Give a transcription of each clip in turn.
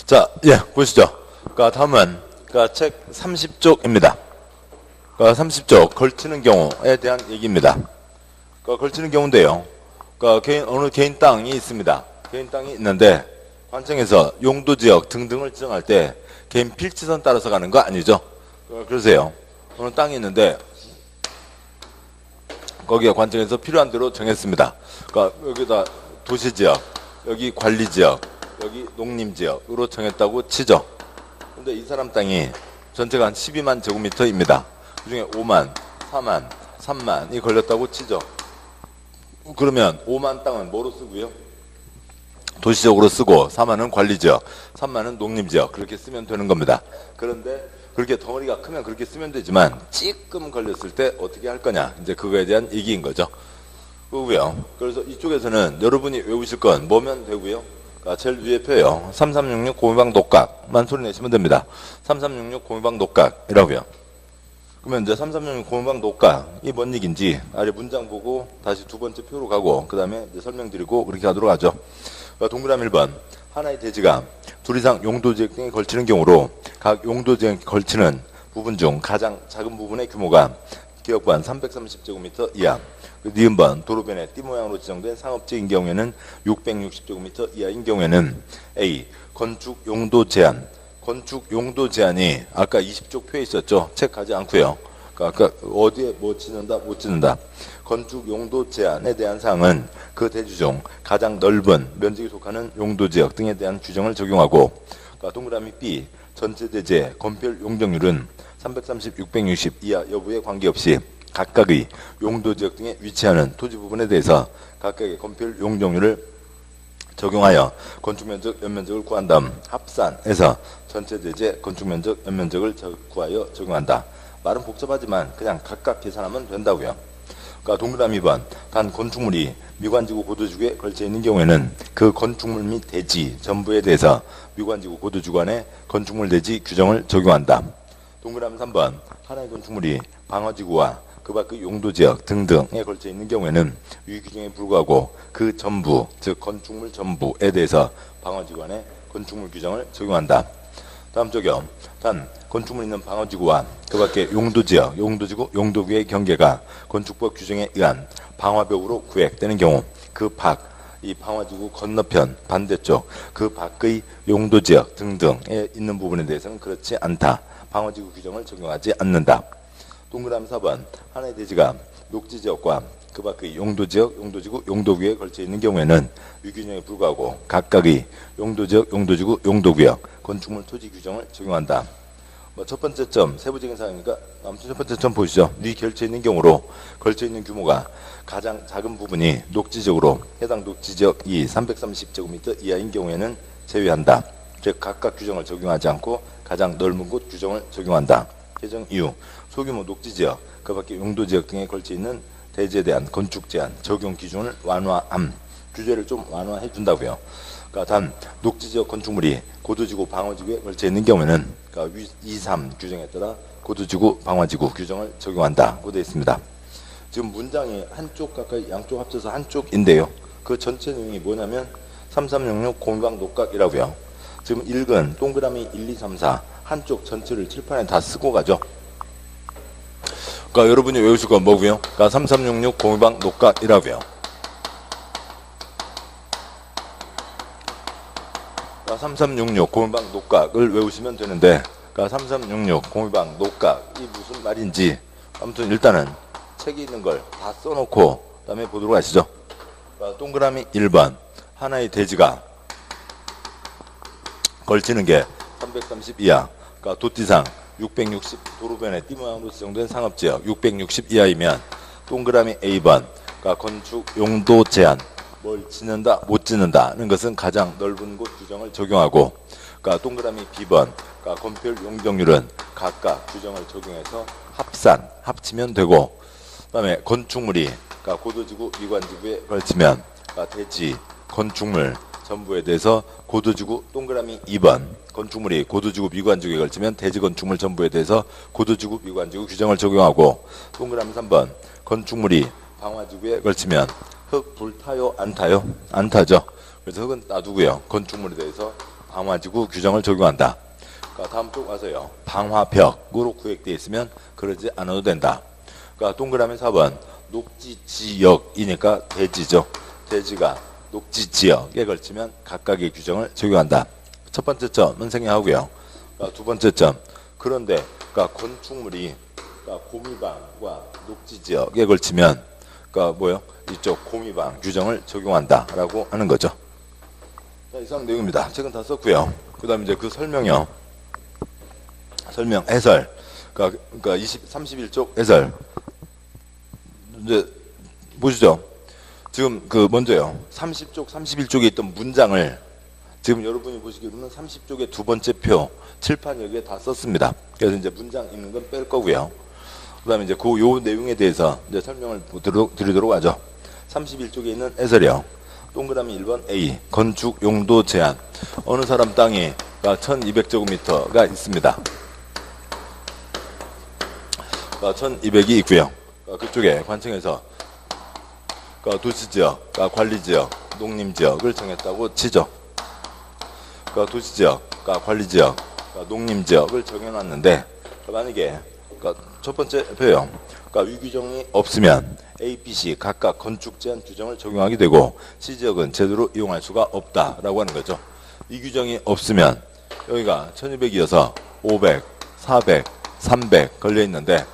자, 예, 보시죠. 다음은 책 30쪽입니다. 30쪽 걸치는 경우에 대한 얘기입니다. 걸치는 경우인데요. 어느 개인 땅이 있습니다. 개인 땅이 있는데 관청에서 용도지역 등등을 지정할 때 개인 필지선 따라서 가는 거 아니죠? 그러세요. 어느 땅이 있는데 거기에 관청에서 필요한 대로 정했습니다. 여기다 도시지역, 여기 관리지역, 여기 농림지역으로 정했다고 치죠. 근데 이 사람 땅이 전체가 한 12만 제곱미터입니다. 그 중에 5만, 4만, 3만이 걸렸다고 치죠. 그러면 5만 땅은 뭐로 쓰고요? 도시적으로 쓰고 4만은 관리지역, 3만은 농림지역 그렇게 쓰면 되는 겁니다. 그런데 그렇게 덩어리가 크면 그렇게 쓰면 되지만 찌끔 걸렸을 때 어떻게 할 거냐, 이제 그거에 대한 얘기인 거죠. 그거고요. 그래서 이쪽에서는 여러분이 외우실 건 뭐면 되고요. 제일 위에 표요. 3366 공유방 녹각만 소리 내시면 됩니다. 3366 공유방 녹각이라고요. 그러면 이제 3366 공유방 녹각이 뭔 얘기인지 아래 문장 보고 다시 두 번째 표로 가고 그 다음에 설명드리고 그렇게 하도록 하죠. 동그라미 1번. 하나의 대지가 둘 이상 용도지역 등에 걸치는 경우로 각 용도지역에 걸치는 부분 중 가장 작은 부분의 규모가 기역반 330제곱미터 이하. 니은번 도로변에 띠 모양으로 지정된 상업지인 경우에는 660제곱미터 이하인 경우에는 A. 건축 용도 제한. 건축 용도 제한이 아까 20쪽 표에 있었죠. 책 가지 않고요. 아까 어디에 뭐 짓는다 못 짓는다. 건축 용도 제한에 대한 사항은 그 대지 중 가장 넓은 면적에 속하는 용도지역 등에 대한 규정을 적용하고 동그라미 B. 전체 대지의 건폐율 용적률은 330, 660 이하 여부에 관계없이 각각의 용도지역 등에 위치하는 토지 부분에 대해서 각각의 건폐율 용적률을 적용하여 건축면적 연면적을 구한 다음 합산해서 전체 대지의 건축면적 연면적을 구하여 적용한다. 말은 복잡하지만 그냥 각각 계산하면 된다고요. 동그라미 2번. 단 건축물이 미관지구 고도지구에 걸쳐 있는 경우에는 그 건축물 및 대지 전부에 대해서 미관지구 고도지구 안에 건축물 대지 규정을 적용한다. 동그라미 3번. 하나의 건축물이 방어지구와 그 밖의 용도지역 등등에 걸쳐 있는 경우에는 위 규정에 불구하고 그 전부, 즉 건축물 전부에 대해서 방어지구 안에 건축물 규정을 적용한다. 다음 쪽이요. 단 건축물 있는 방어지구와 그 밖의 용도지역, 용도지구, 용도구의 경계가 건축법 규정에 의한 방화벽으로 구획되는 경우 그 밖, 이 방화지구 건너편 반대쪽 그 밖의 용도지역 등등에 있는 부분에 대해서는 그렇지 않다. 방어지구 규정을 적용하지 않는다. 동그라미 4번. 하나의 대지가 녹지지역과 그 밖의 용도지역, 용도지구, 용도구에 걸쳐 있는 경우에는 위규정에 불구하고 각각의 용도지역, 용도지구, 용도구역 건축물 토지 규정을 적용한다. 첫 번째 점, 세부적인 사항이니까 아무튼 첫 번째 점 보시죠. 위 걸쳐 있는 경우로 걸쳐 있는 규모가 가장 작은 부분이 녹지지역으로 해당 녹지지역이 330제곱미터 이하인 경우에는 제외한다. 즉 각각 규정을 적용하지 않고 가장 넓은 곳 규정을 적용한다. 개정 이유. 소규모 녹지지역, 그 밖에 용도지역 등에 걸쳐 있는 대지에 대한 건축 제한, 적용 기준을 완화함. 규제를 좀 완화해 준다고요. 단 녹지지역 건축물이 고도지구, 방어지구에 걸쳐 있는 경우에는 2, 3 규정에 따라 고도지구, 방어지구 규정을 적용한다고 되어 있습니다. 지금 문장이 한쪽 가까이 양쪽 합쳐서 한쪽인데요. 그 전체 내용이 뭐냐면 3366 공유방 녹각이라고요. 지금 읽은 동그라미 1, 2, 3, 4 한쪽 전체를 칠판에 다 쓰고 가죠. 여러분이 외우실 건 뭐고요? 3366 공유방 녹각이라고요. 3366 공유방 녹각을 외우시면 되는데 3366 공유방 녹각이 무슨 말인지 아무튼 일단은 책에 있는 걸 다 써놓고 그 다음에 보도록 하시죠. 동그라미 1번. 하나의 대지가 걸치는 게 330 이하, 도지상 660 도로변에 띠 모양으로 지정된 상업지역 660 이하이면 동그라미 A번. 건축 용도 제한, 뭘 짓는다 못 짓는다는 것은 가장 넓은 곳 규정을 적용하고 동그라미 B번. 건폐율 용적률은 각각 규정을 적용해서 합치면 되고 그 다음에 건축물이 고도지구, 미관지구에 걸치면 대지, 건축물 전부에 대해서 고도지구 동그라미 2번. 건축물이 고도지구, 미관지구에 걸치면 대지 건축물 전부에 대해서 고도지구, 미관지구 규정을 적용하고 동그라미 3번. 건축물이 방화지구에 걸치면 흙 불 타요 안 타요? 안 타죠. 그래서 흙은 놔두고요. 건축물에 대해서 방화지구 규정을 적용한다. 그러니까 다음 쪽 와서요. 방화벽으로 구획되어 있으면 그러지 않아도 된다. 그러니까 동그라미 4번 녹지지역이니까 대지죠. 대지가 녹지지역에 걸치면 각각의 규정을 적용한다. 첫 번째 점은 생략하고요. 그러니까 두 번째 점. 그런데 그러니까 건축물이 그러니까 고미방과 녹지지역에 걸치면 그러니까 뭐요? 이쪽 고미방 규정을 적용한다라고 하는 거죠. 자, 이상 내용입니다. 책은 다 썼고요. 그다음에 이제 그 설명이요. 설명 해설. 그러니까 31쪽 해설. 이제 보시죠. 지금 그 먼저요. 30쪽, 31쪽에 있던 문장을 지금 여러분이 보시기로는 30쪽의 두 번째 표, 칠판 여기에 다 썼습니다. 그래서 이제 문장 있는 건 뺄 거고요. 그다음에 이제 요 내용에 대해서 이제 설명을 드리도록 하죠. 31쪽에 있는 해설이요. 동그라미 1번 A 건축 용도 제한. 어느 사람 땅이 1200제곱미터가 있습니다. 1200이 있고요. 그쪽에 관청에서 도시지역, 관리지역, 농림지역을 정했다고 치죠. 도시지역, 관리지역, 농림지역을 정해놨는데 만약에 첫 번째 표요. 위규정이 없으면 A, B, C 각각 건축 제한 규정을 적용하게 되고 C지역은 제대로 이용할 수가 없다라고 하는 거죠. 이 규정이 없으면 여기가 1200이어서 500, 400, 300 걸려 있는데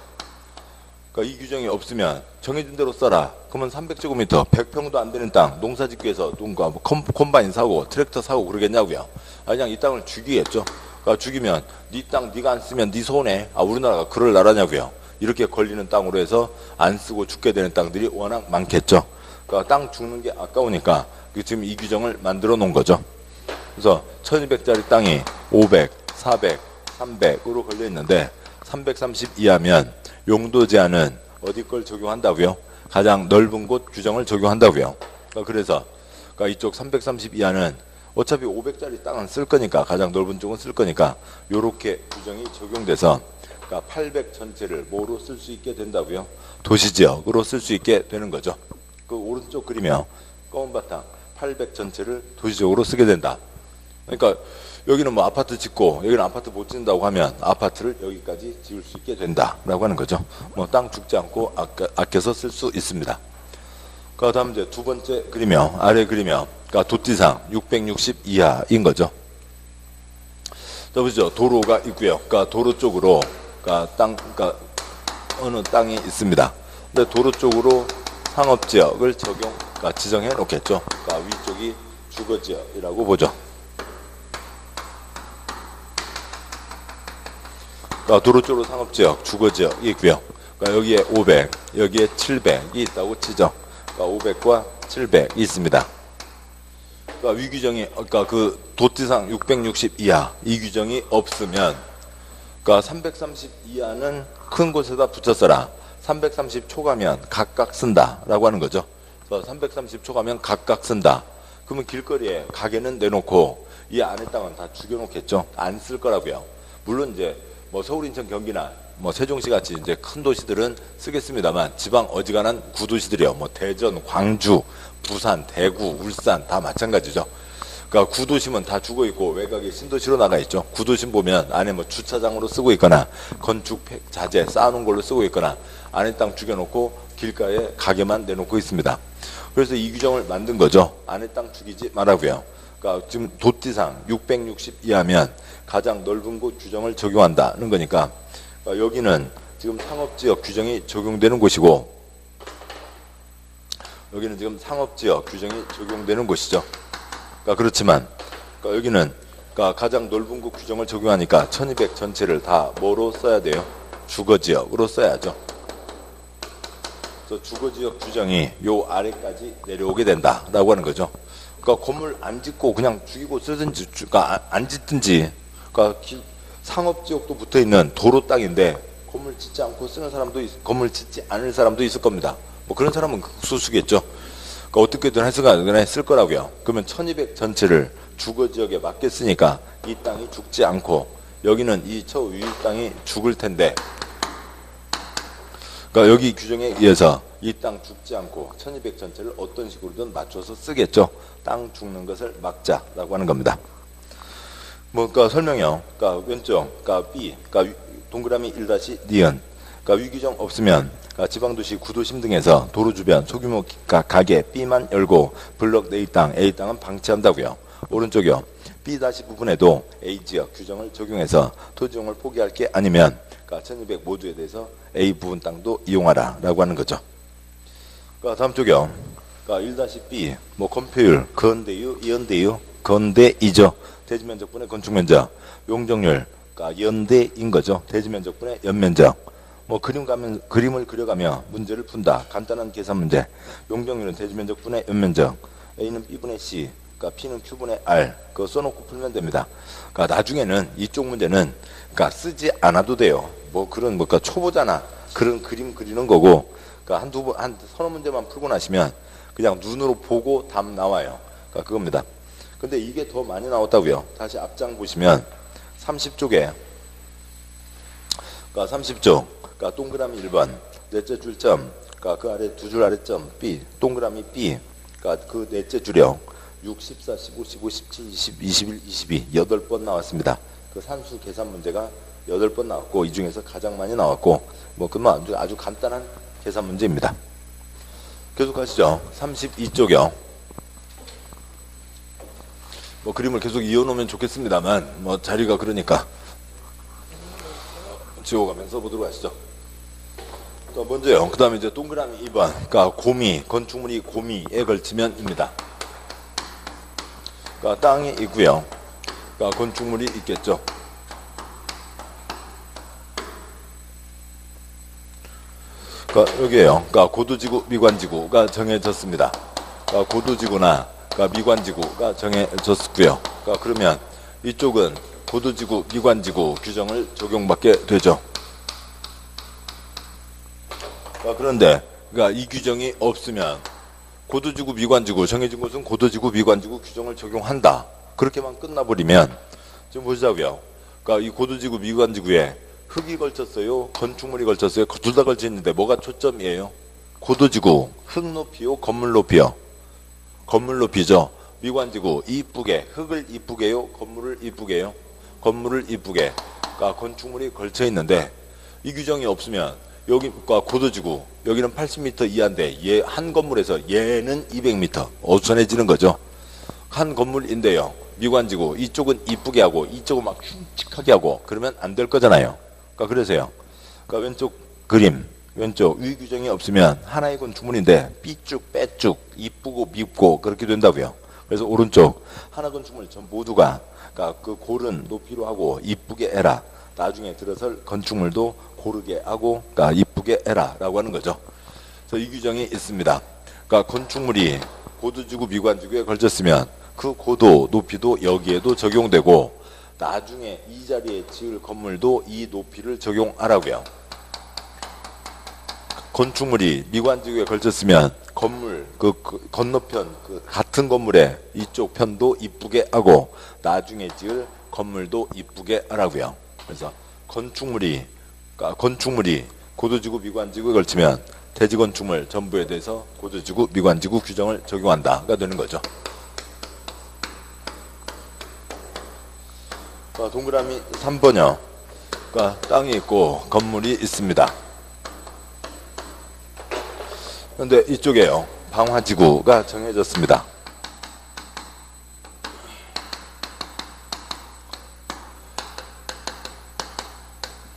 이 규정이 없으면 정해진 대로 써라. 그러면 300제곱미터, 100평도 안 되는 땅, 농사짓기 위해서 누군가 콤바인 사고, 트랙터 사고 그러겠냐고요. 그냥 이 땅을 죽이겠죠. 죽이면 네 땅 네가 안 쓰면 네 손해. 우리나라가 그럴 나라냐고요. 이렇게 걸리는 땅으로 해서 안 쓰고 죽게 되는 땅들이 워낙 많겠죠. 땅 죽는 게 아까우니까 지금 이 규정을 만들어 놓은 거죠. 그래서 1200짜리 땅이 500, 400, 300으로 걸려 있는데 330 이하면 용도 제한은 어디 걸 적용한다고요? 가장 넓은 곳 규정을 적용한다고요. 그래서 이쪽 330 이하는 어차피 500짜리 땅은 쓸 거니까 가장 넓은 쪽은 쓸 거니까 요렇게 규정이 적용돼서 800 전체를 뭐로 쓸 수 있게 된다고요? 도시지역으로 쓸 수 있게 되는 거죠. 그 오른쪽 그림이요. 검은 바탕 800 전체를 도시지역으로 쓰게 된다. 그러니까 여기는 뭐 아파트 짓고 여기는 아파트 못 짓는다고 하면 아파트를 여기까지 지을 수 있게 된다라고 하는 거죠. 뭐 땅 죽지 않고 아껴서 쓸 수 있습니다. 그 다음 이제 두 번째 그림이요. 아래 그림이요. 도지상 660 이하인 거죠. 자, 보시죠. 도로가 있고요. 도로 쪽으로 어느 땅이 있습니다. 근데 도로 쪽으로 상업지역을 지정해 놓겠죠. 위쪽이 주거지역이라고 보죠. 도로 쪽으로 상업지역, 주거지역이 있고요. 여기에 500, 여기에 700이 있다고 치죠. 500과 700이 있습니다. 위규정이 그 도지상 660 이하 이 규정이 없으면 330 이하는 큰 곳에다 붙여 써라. 330 초가면 각각 쓴다라고 하는 거죠. 330 초가면 각각 쓴다. 그러면 길거리에 가게는 내놓고 이 안에 땅은 다 죽여놓겠죠. 안 쓸 거라고요. 물론 이제 뭐 서울, 인천, 경기나 뭐 세종시 같이 이제 큰 도시들은 쓰겠습니다만 지방 어지간한 구도시들이요. 뭐 대전, 광주, 부산, 대구, 울산 다 마찬가지죠. 구도심은 다 죽어 있고 외곽에 신도시로 나가 있죠. 구도심 보면 안에 뭐 주차장으로 쓰고 있거나 건축 자재 쌓아놓은 걸로 쓰고 있거나 안에 땅 죽여놓고 길가에 가게만 내놓고 있습니다. 그래서 이 규정을 만든 거죠. 안에 땅 죽이지 말라고요. 지금 도지상 660 이하면 가장 넓은 곳 규정을 적용한다는 거니까 여기는 지금 상업지역 규정이 적용되는 곳이고 여기는 지금 상업지역 규정이 적용되는 곳이죠. 그렇지만 여기는 가장 넓은 곳 규정을 적용하니까 1200 전체를 다 뭐로 써야 돼요? 주거지역으로 써야죠. 그래서 주거지역 규정이 요 아래까지 내려오게 된다라고 하는 거죠. 건물 안 짓고 그냥 죽이고 쓰든지 안 짓든지 상업지역도 붙어있는 도로 땅인데 건물 짓지 않고 쓰는 사람도 건물 짓지 않을 사람도 있을 겁니다. 뭐 그런 사람은 소수겠죠. 어떻게든 해서가 쓸 거라고요. 그러면 1200 전체를 주거지역에 맡겼으니까 이 땅이 죽지 않고 여기는 이 저 위 땅이 죽을 텐데 여기 규정에 의해서 이 땅 죽지 않고 1200 전체를 어떤 식으로든 맞춰서 쓰겠죠. 땅 죽는 것을 막자라고 하는 겁니다. 그러니까 설명이요. 그러니까 왼쪽, 그러니까 B, 그러니까 동그라미 1-니은. 그러니까 위규정 없으면 그러니까 지방도시 구도심 등에서 도로 주변 소규모 가게 B만 열고 블록 A 땅, A 땅은 방치한다고요. 오른쪽이요. B- 부분에도 A 지역 규정을 적용해서 토지용을 포기할 게 아니면 그러니까 1200 모두에 대해서 A 부분 땅도 이용하라라고 하는 거죠. 그러니까 다음 쪽이요. 그러니까 1-B 뭐 건폐율, 건대유, 이연대유, 건대이죠. 대지면적분의 건축면적, 용적률, 그러니까 연대인 거죠. 대지면적분의 연면적. 뭐 그림을 그려가며 문제를 푼다. 간단한 계산 문제. 용적률은 대지면적분의 연면적. A는 B분의 C, 그러니까 P는 Q분의 R. 그거 써놓고 풀면 됩니다. 그러니까 나중에는 이쪽 문제는 그러니까 쓰지 않아도 돼요. 뭐 그런 그러니까 초보자나 그런 그림 그리는 거고. 그러니까 한 서너 문제만 풀고 나시면 그냥 눈으로 보고 답 나와요. 그러니까 그겁니다. 근데 이게 더 많이 나왔다고요. 다시 앞장 보시면 30쪽에 그러니까 30쪽 그러니까 동그라미 1번 넷째 줄점 그러니까 그 아래 두 줄 아래 점 B 동그라미 B 그러니까 그 넷째 줄이요. 6, 14, 15, 15, 17, 20, 21, 22 8번 나왔습니다. 그 산수 계산 문제가 8번 나왔고 이 중에서 가장 많이 나왔고 뭐 그만 아주 간단한 계산 문제입니다. 계속 가시죠. 32쪽이요. 뭐 그림을 계속 이어놓으면 좋겠습니다만 뭐 자리가 그러니까 지워가면서 보도록 하시죠. 먼저요. 그 다음에 이제 동그라미 2번 그러니까 고미 건축물이 고미에 걸치면입니다. 그러니까 땅이 있고요. 그러니까 건축물이 있겠죠. 그러니까 여기에요. 그러니까 고도지구 미관지구가 정해졌습니다. 그러니까 고도지구나 그러니까 미관지구가 정해졌고요. 그러니까 그러면 이쪽은 고도지구, 미관지구 규정을 적용받게 되죠. 그런데 그러니까 이 규정이 없으면 고도지구, 미관지구 정해진 곳은 고도지구, 미관지구 규정을 적용한다. 그렇게만 끝나버리면 지금 보시자고요. 그러니까 이 고도지구, 미관지구에 흙이 걸쳤어요? 건축물이 걸쳤어요? 둘 다 걸쳐 있는데 뭐가 초점이에요? 고도지구, 흙 높이요? 건물 높이요? 건물 높이죠. 미관지구, 이쁘게, 흙을 이쁘게요? 건물을 이쁘게요? 건물을 이쁘게. 그러니까 건축물이 걸쳐 있는데 이 규정이 없으면 여기가 고도지구, 여기는 80m 이하인데 얘 한 건물에서 얘는 200m 어수선해지는 거죠. 한 건물인데요. 미관지구, 이쪽은 이쁘게 하고 이쪽은 막 흉측하게 하고 그러면 안 될 거잖아요. 그러니까 그래서요. 그러니까 왼쪽 그림, 왼쪽 위 규정이 없으면 하나의 건축물인데 삐쭉 빼쭉 이쁘고 밉고 그렇게 된다고요. 그래서 오른쪽 하나 건축물 전 모두가 그러니까 그 고른 높이로 하고 이쁘게 해라. 나중에 들어설 건축물도 고르게 하고 그러니까 이쁘게 해라라고 하는 거죠. 그래서 이 규정이 있습니다. 그러니까 건축물이 고도지구 미관지구에 걸쳤으면 그 고도 높이도 여기에도 적용되고 나중에 이 자리에 지을 건물도 이 높이를 적용하라고요. 건축물이 미관지구에 걸쳤으면 건물 그 건너편 그 같은 건물에 이쪽 편도 이쁘게 하고 나중에 지을 건물도 이쁘게 하라고요. 그래서 건축물이 고도지구 미관지구에 걸치면 대지건축물 전부에 대해서 고도지구 미관지구 규정을 적용한다가 되는 거죠. 동그라미 3번이요. 그러니까 땅이 있고 건물이 있습니다. 그런데 이쪽에요. 방화지구가 정해졌습니다.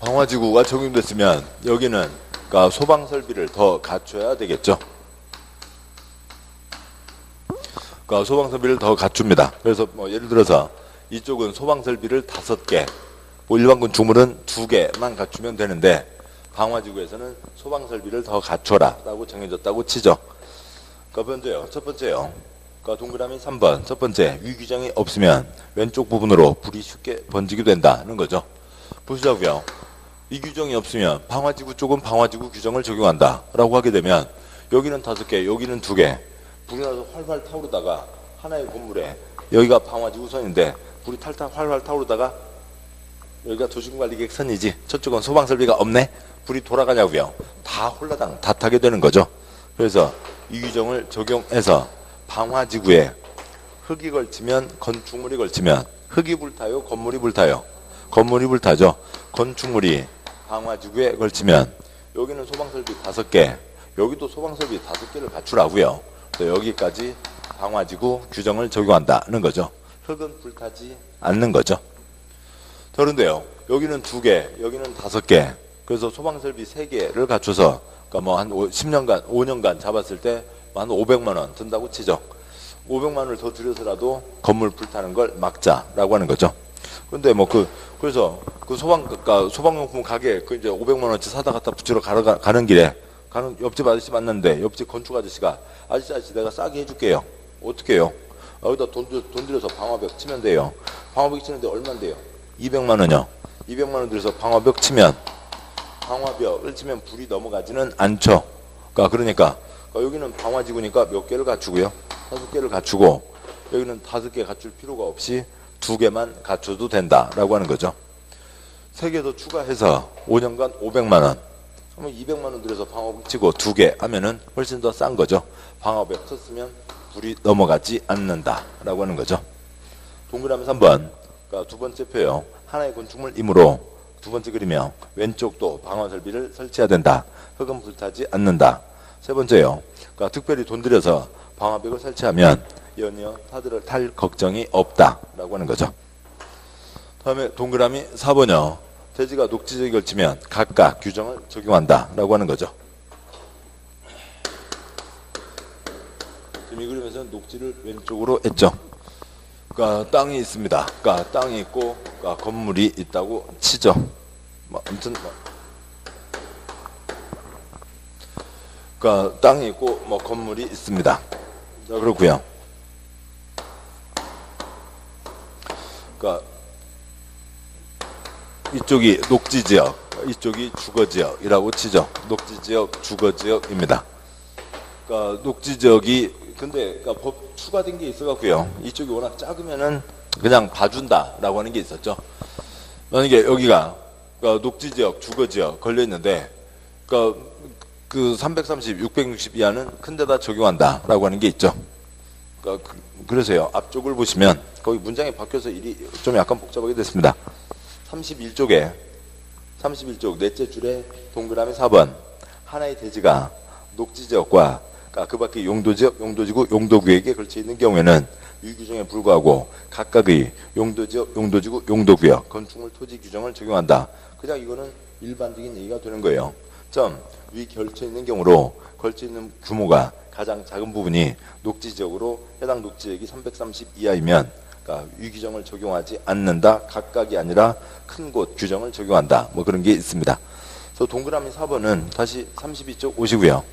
방화지구가 적용됐으면 여기는 그러니까 소방설비를 더 갖춰야 되겠죠. 그러니까 소방설비를 더 갖춥니다. 그래서 뭐 예를 들어서 이쪽은 소방설비를 5개, 뭐 일반 건축물은 2개만 갖추면 되는데 방화지구에서는 소방설비를 더 갖춰라 라고 정해졌다고 치죠. 그러니까 먼저요. 첫 번째요. 그러니까 동그라미 3번 첫 번째 위규정이 없으면 왼쪽 부분으로 불이 쉽게 번지게 된다는 거죠. 보시자고요. 이 규정이 없으면 방화지구 쪽은 방화지구 규정을 적용한다 라고 하게 되면 여기는 5개 여기는 2개 불이 나서 활활 타오르다가 하나의 건물에 여기가 방화지구 선인데 불이 탈탈 활활 타오르다가 여기가 도시군관리계획 선이지 저쪽은 소방설비가 없네 불이 돌아가냐고요. 다 홀라당 다 타게 되는 거죠. 그래서 이 규정을 적용해서 방화지구에 흙이 걸치면 건축물이 걸치면 흙이 불타요, 건물이 불타요. 건물이 불타죠. 건축물이 방화지구에 걸치면 여기는 소방설비 5개, 여기도 소방설비 5개를 갖추라고요. 여기까지 방화지구 규정을 적용한다는 거죠. 흙은 불타지 않는 거죠. 그런데요, 여기는 2개, 여기는 5개. 그래서 소방설비 3개를 갖춰서 그러니까 뭐 한 10년간, 5년간 잡았을 때 한 500만 원 든다고 치죠. 500만 원을 더 들여서라도 건물 불타는 걸 막자라고 하는 거죠. 근데 뭐 그래서 그 그러니까 소방용품 가게 그 이제 500만 원치 사다 갖다 붙이러 가는 길에 옆집 아저씨 만났는데 옆집 건축 아저씨가 아저씨 내가 싸게 해줄게요. 어떻게 해요? 여기다 돈 들여서 방화벽 치면 돼요. 방화벽 치는데 얼마인데요? 200만 원이요. 200만 원 들여서 방화벽 치면 방화벽을 치면 불이 넘어가지는 않죠. 그러니까 여기는 방화지구니까 몇 개를 갖추고요. 5개를 갖추고 여기는 5개 갖출 필요가 없이 2개만 갖춰도 된다라고 하는 거죠. 3개 더 추가해서 5년간 500만 원. 그러면 200만 원 들여서 방화벽 치고 2개 하면은 훨씬 더 싼 거죠. 방화벽 쳤으면 불이 넘어가지 않는다라고 하는 거죠. 동그라미 3번. 그러니까 두 번째 표요. 하나의 건축물이므로 두 번째 그림이요. 왼쪽도 방화 설비를 설치해야 된다. 흙은 불타지 않는다. 세 번째요. 그러니까 특별히 돈 들여서 방화벽을 설치하면 연이어 타들을 탈 걱정이 없다라고 하는 거죠. 다음에 동그라미 4번이요. 대지가 녹지지역에 걸치면 각각 규정을 적용한다라고 하는 거죠. 지금 이 그림에서는 녹지를 왼쪽으로 했죠. 그러니까 땅이 있습니다. 그러니까 땅이 있고 그러니까 건물이 있다고 치죠. 아무튼 그러니까 땅이 있고 건물이 있습니다. 자, 그렇고요. 그러니까 이쪽이 녹지지역, 이쪽이 주거지역이라고 치죠. 녹지지역, 주거지역입니다. 그러니까 녹지지역이 근데 그러니까 법 추가된 게 있어갖고요. 이쪽이 워낙 작으면은 그냥 봐준다라고 하는 게 있었죠. 만약에 여기가 그러니까 녹지지역, 주거지역 걸려 있는데, 그러니까 그 330, 660 이하는 큰 데다 적용한다라고 하는 게 있죠. 그러니까 그래서요. 앞쪽을 보시면 거기 문장이 바뀌어서 일이 좀 약간 복잡하게 됐습니다. 31쪽에 31쪽 넷째 줄에 동그라미 4번 하나의 대지가 녹지지역과 그 밖에 용도지역, 용도지구, 용도구역에 걸쳐 있는 경우에는 위 규정에 불구하고 각각의 용도지역, 용도지구, 용도구역 건축물 토지 규정을 적용한다. 그냥 이거는 일반적인 얘기가 되는 거예요. 위 걸쳐 있는 경우로 걸쳐 있는 규모가 가장 작은 부분이 녹지지역으로 해당 녹지지역이 330 이하이면 그러니까 위 규정을 적용하지 않는다. 각각이 아니라 큰 곳 규정을 적용한다. 뭐 그런 게 있습니다. 그래서 동그라미 4번은 다시 32쪽 오시고요.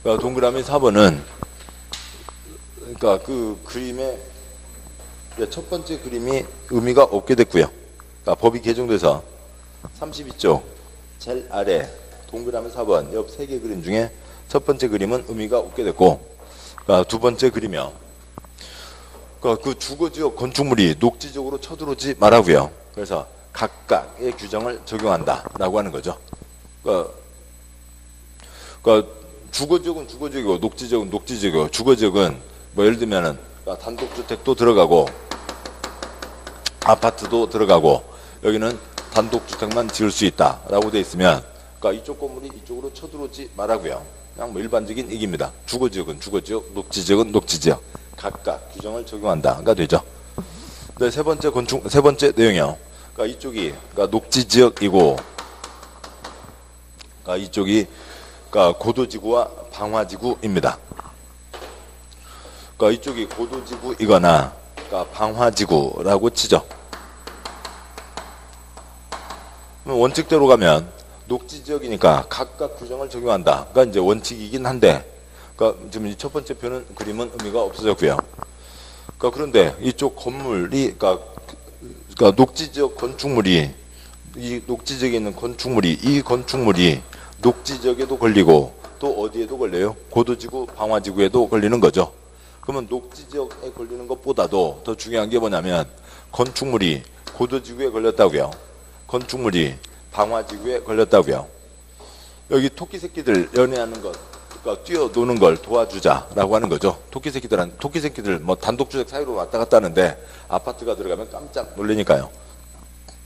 그러니까 동그라미 4번은 그러니까 그 그림의 첫 번째 그림이 의미가 없게 됐고요. 그러니까 법이 개정돼서 32쪽 제일 아래 동그라미 4번 옆 3개 그림 중에 첫 번째 그림은 의미가 없게 됐고, 그러니까 두 번째 그림이요. 그러니까 그 주거지역 건축물이 녹지적으로 쳐들어오지 말라고요. 그래서 각각의 규정을 적용한다라고 하는 거죠. 그러니까 주거지역은 주거지역이고 녹지지역은 녹지지역이고 주거지역은 뭐 예를 들면은 단독주택도 들어가고 아파트도 들어가고 여기는 단독주택만 지을 수 있다라고 돼 있으면 그러니까 이쪽 건물이 이쪽으로 쳐들어오지 말라고요. 그냥 뭐 일반적인 얘기입니다. 주거지역은 주거지역, 녹지지역은 녹지지역 각각 규정을 적용한다가 되죠. 네, 세 번째 내용이요. 그러니까 이쪽이 그러니까 녹지지역이고 그러니까 이쪽이 그러니까 고도지구와 방화지구입니다. 그러니까 이쪽이 고도지구이거나 그러니까 방화지구라고 치죠. 원칙대로 가면 녹지지역이니까 각각 규정을 적용한다. 그러니까 이제 원칙이긴 한데, 그러니까 지금 첫 번째 표는 그림은 의미가 없어졌고요. 그러니까 그런데 이쪽 건물이 그러니까 녹지지역 건축물이 이 녹지지역에 있는 건축물이 이 건축물이 녹지지역에도 걸리고 또 어디에도 걸려요? 고도지구, 방화지구에도 걸리는 거죠. 그러면 녹지지역에 걸리는 것보다도 더 중요한 게 뭐냐면 건축물이 고도지구에 걸렸다고요. 건축물이 방화지구에 걸렸다고요. 여기 토끼 새끼들 연애하는 것 그러니까 뛰어노는 걸 도와주자라고 하는 거죠. 토끼 새끼들 뭐 단독주택 사이로 왔다 갔다 하는데 아파트가 들어가면 깜짝 놀라니까요.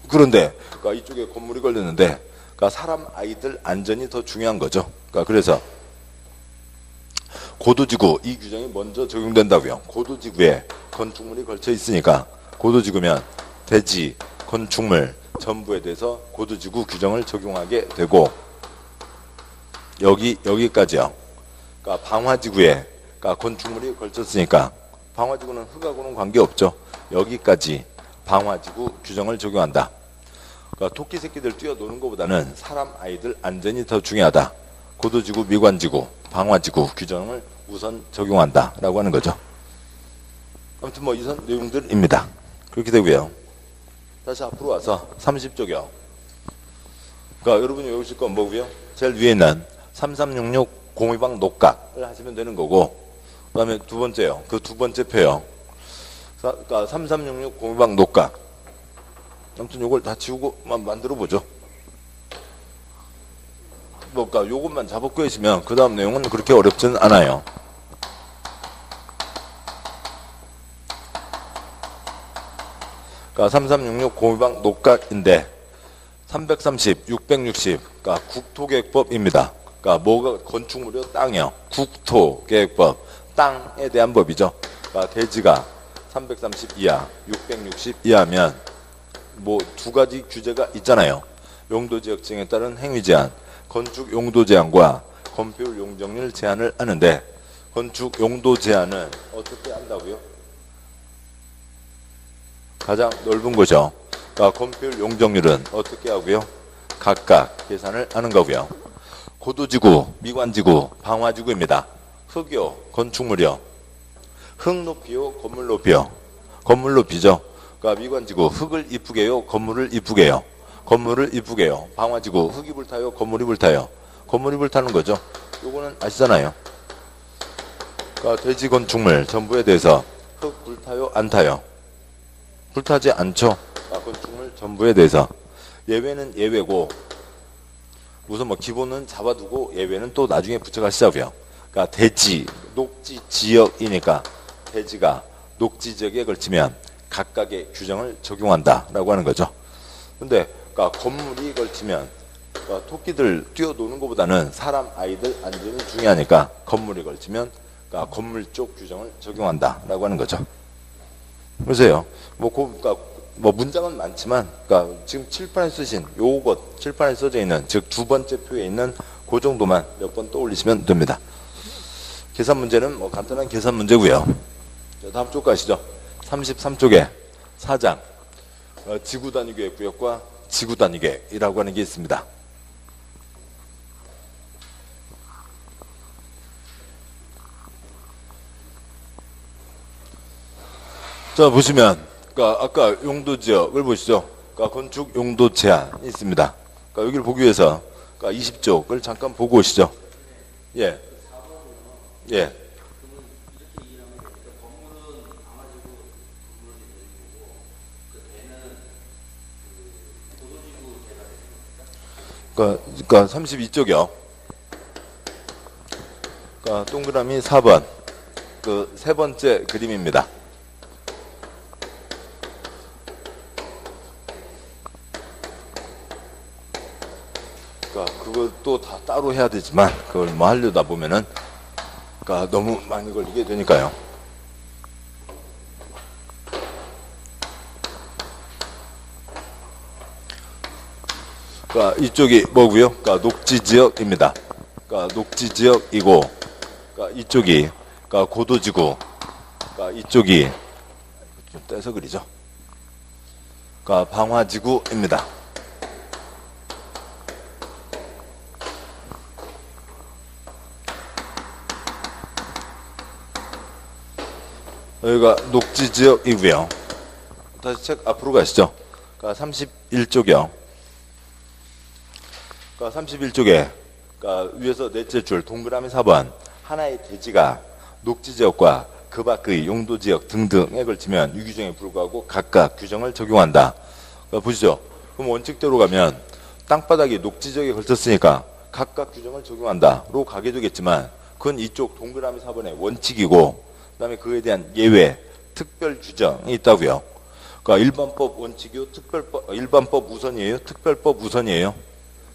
그런데 그러니까 이쪽에 건물이 걸렸는데 그러니까 사람 아이들 안전이 더 중요한 거죠. 그러니까 그래서 고도지구 이 규정이 먼저 적용된다고요. 고도지구에 건축물이 걸쳐 있으니까 고도지구면 대지, 건축물 전부에 대해서 고도지구 규정을 적용하게 되고 여기까지요. 그러니까 방화지구에 그러니까 건축물이 걸쳤으니까 방화지구는 흙하고는 관계없죠. 여기까지 방화지구 규정을 적용한다. 그러니까 토끼 새끼들 뛰어노는 것보다는 사람 아이들 안전이 더 중요하다. 고도지구, 미관지구, 방화지구 규정을 우선 적용한다라고 하는 거죠. 아무튼 뭐 이런 내용들입니다. 그렇게 되고요. 다시 앞으로 와서 30쪽이요. 그러니까 여러분이 외우실 건 뭐고요? 제일 위에 있는 3366 공유방 녹각을 하시면 되는 거고, 그 다음에 두 번째요. 그 두 번째 표요. 그러니까 3366 공유방 녹각. 아무튼 요걸 다 지우고 만들어 보죠. 뭐, 그러니까 요것만 잡고 계시면 그 다음 내용은 그렇게 어렵지는 않아요. 그러니까 3366 공유방 녹각인데 330, 660, 그러니까 국토계획법입니다. 그러니까 뭐가 건축물이요? 땅이요. 국토계획법, 땅에 대한 법이죠. 그러니까 대지가 330 이하, 660 이하면 뭐 두 가지 규제가 있잖아요. 용도지역 지정에 따른 행위 제한, 건축 용도 제한과 건폐율 용적률 제한을 하는데 건축 용도 제한은 어떻게 한다고요? 가장 넓은 거죠. 그러니까 건폐율 용적률은 어떻게 하고요? 각각 계산을 하는 거고요. 고도지구, 미관지구, 방화지구입니다. 흙이요, 건축물이요. 흙 높이요, 건물 높이요. 건물 높이죠. 그러니까 미관지구, 흙을 이쁘게요, 건물을 이쁘게요. 건물을 이쁘게요. 방화지구, 흙이 불타요, 건물이 불타요. 건물이 불타는 거죠. 요거는 아시잖아요. 그러니까 대지 건축물 전부에 대해서 흙 불타요, 안 타요? 불타지 않죠. 건축물 전부에 대해서. 예외는 예외고, 우선 뭐 기본은 잡아두고 예외는 또 나중에 붙여가시자고요. 그러니까 대지, 녹지 지역이니까 대지가 녹지 지역에 걸치면 각각의 규정을 적용한다라고 하는 거죠. 근데 그러니까 건물이 걸치면 그러니까 토끼들 뛰어노는 것보다는 사람 아이들 안전이 중요하니까 건물이 걸치면 그러니까 건물 쪽 규정을 적용한다라고 하는 거죠. 보세요. 그러니까 뭐 문장은 많지만 그러니까 지금 칠판에 쓰신 요것 칠판에 써져 있는 즉 두 번째 표에 있는 그 정도만 몇 번 떠올리시면 됩니다. 계산 문제는 뭐 간단한 계산 문제고요. 자, 다음 쪽 가시죠. 33쪽에 4장 지구 단위 계획 구역과 지구 단위 계획이라고 하는 게 있습니다. 자, 보시면 그러니까 아까 용도 지역을 보시죠. 그러니까 건축 용도 제한이 있습니다. 그러니까 여기를 보기 위해서 그러니까 20쪽을 잠깐 보고 오시죠. 예. 예. 그러니까 32쪽이요. 그러니까 동그라미 4번 그 세 번째 그림입니다. 그러니까 그것도 다 따로 해야 되지만 그걸 뭐 하려다 보면은 그러니까 너무 많이 걸리게 되니까요. 그러니까 이쪽이 뭐고요? 그러니까 녹지지역입니다. 그러니까 녹지지역이고, 그러니까 이쪽이 그러니까 고도지구, 그러니까 이쪽이 좀 떼서 그리죠. 그러니까 방화지구입니다. 여기가 녹지지역이고요. 다시 책 앞으로 가시죠. 그러니까 31쪽이요. 그러니까 31쪽에 그러니까 위에서 넷째 줄 동그라미 4번 하나의 대지가 녹지지역과 그 밖의 용도지역 등등에 걸치면 유규정에 불구하고 각각 규정을 적용한다. 그러니까 보시죠. 그럼 원칙대로 가면 땅바닥이 녹지지역에 걸쳤으니까 각각 규정을 적용한다로 가게 되겠지만 그건 이쪽 동그라미 4번의 원칙이고, 그다음에 그에 대한 예외, 특별 규정이 있다고요. 그러니까 일반법 원칙이요, 일반법 우선이에요, 특별법 우선이에요.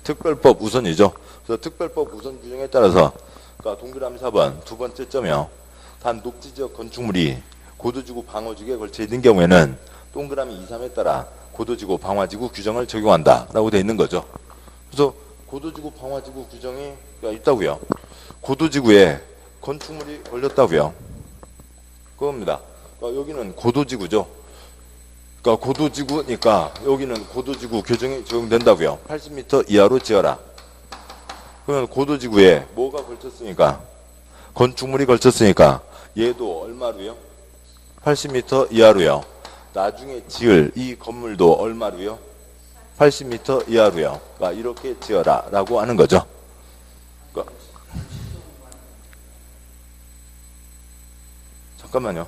특별법 우선이죠. 그래서 특별법 우선 규정에 따라서, 그러니까 동그라미 4번 두 번째 점이요. 단 녹지지역 건축물이 고도지구 방어지구에 걸쳐 있는 경우에는 동그라미 2, 3에 따라 고도지구 방화지구 규정을 적용한다라고 되어 있는 거죠. 그래서 고도지구 방화지구 규정이 있다고요. 고도지구에 건축물이 걸렸다고요. 그겁니다. 그러니까 여기는 고도지구죠. 그러니까 고도지구니까 여기는 고도지구 규정이 적용된다고요. 80m 이하로 지어라. 그러면 고도지구에 뭐가 걸쳤으니까, 건축물이 걸쳤으니까 얘도 얼마로요? 80m 이하로요. 나중에 지을 이 건물도 얼마로요? 80m 이하로요. 그러니까 이렇게 지어라 라고 하는 거죠. 그러니까 잠깐만요.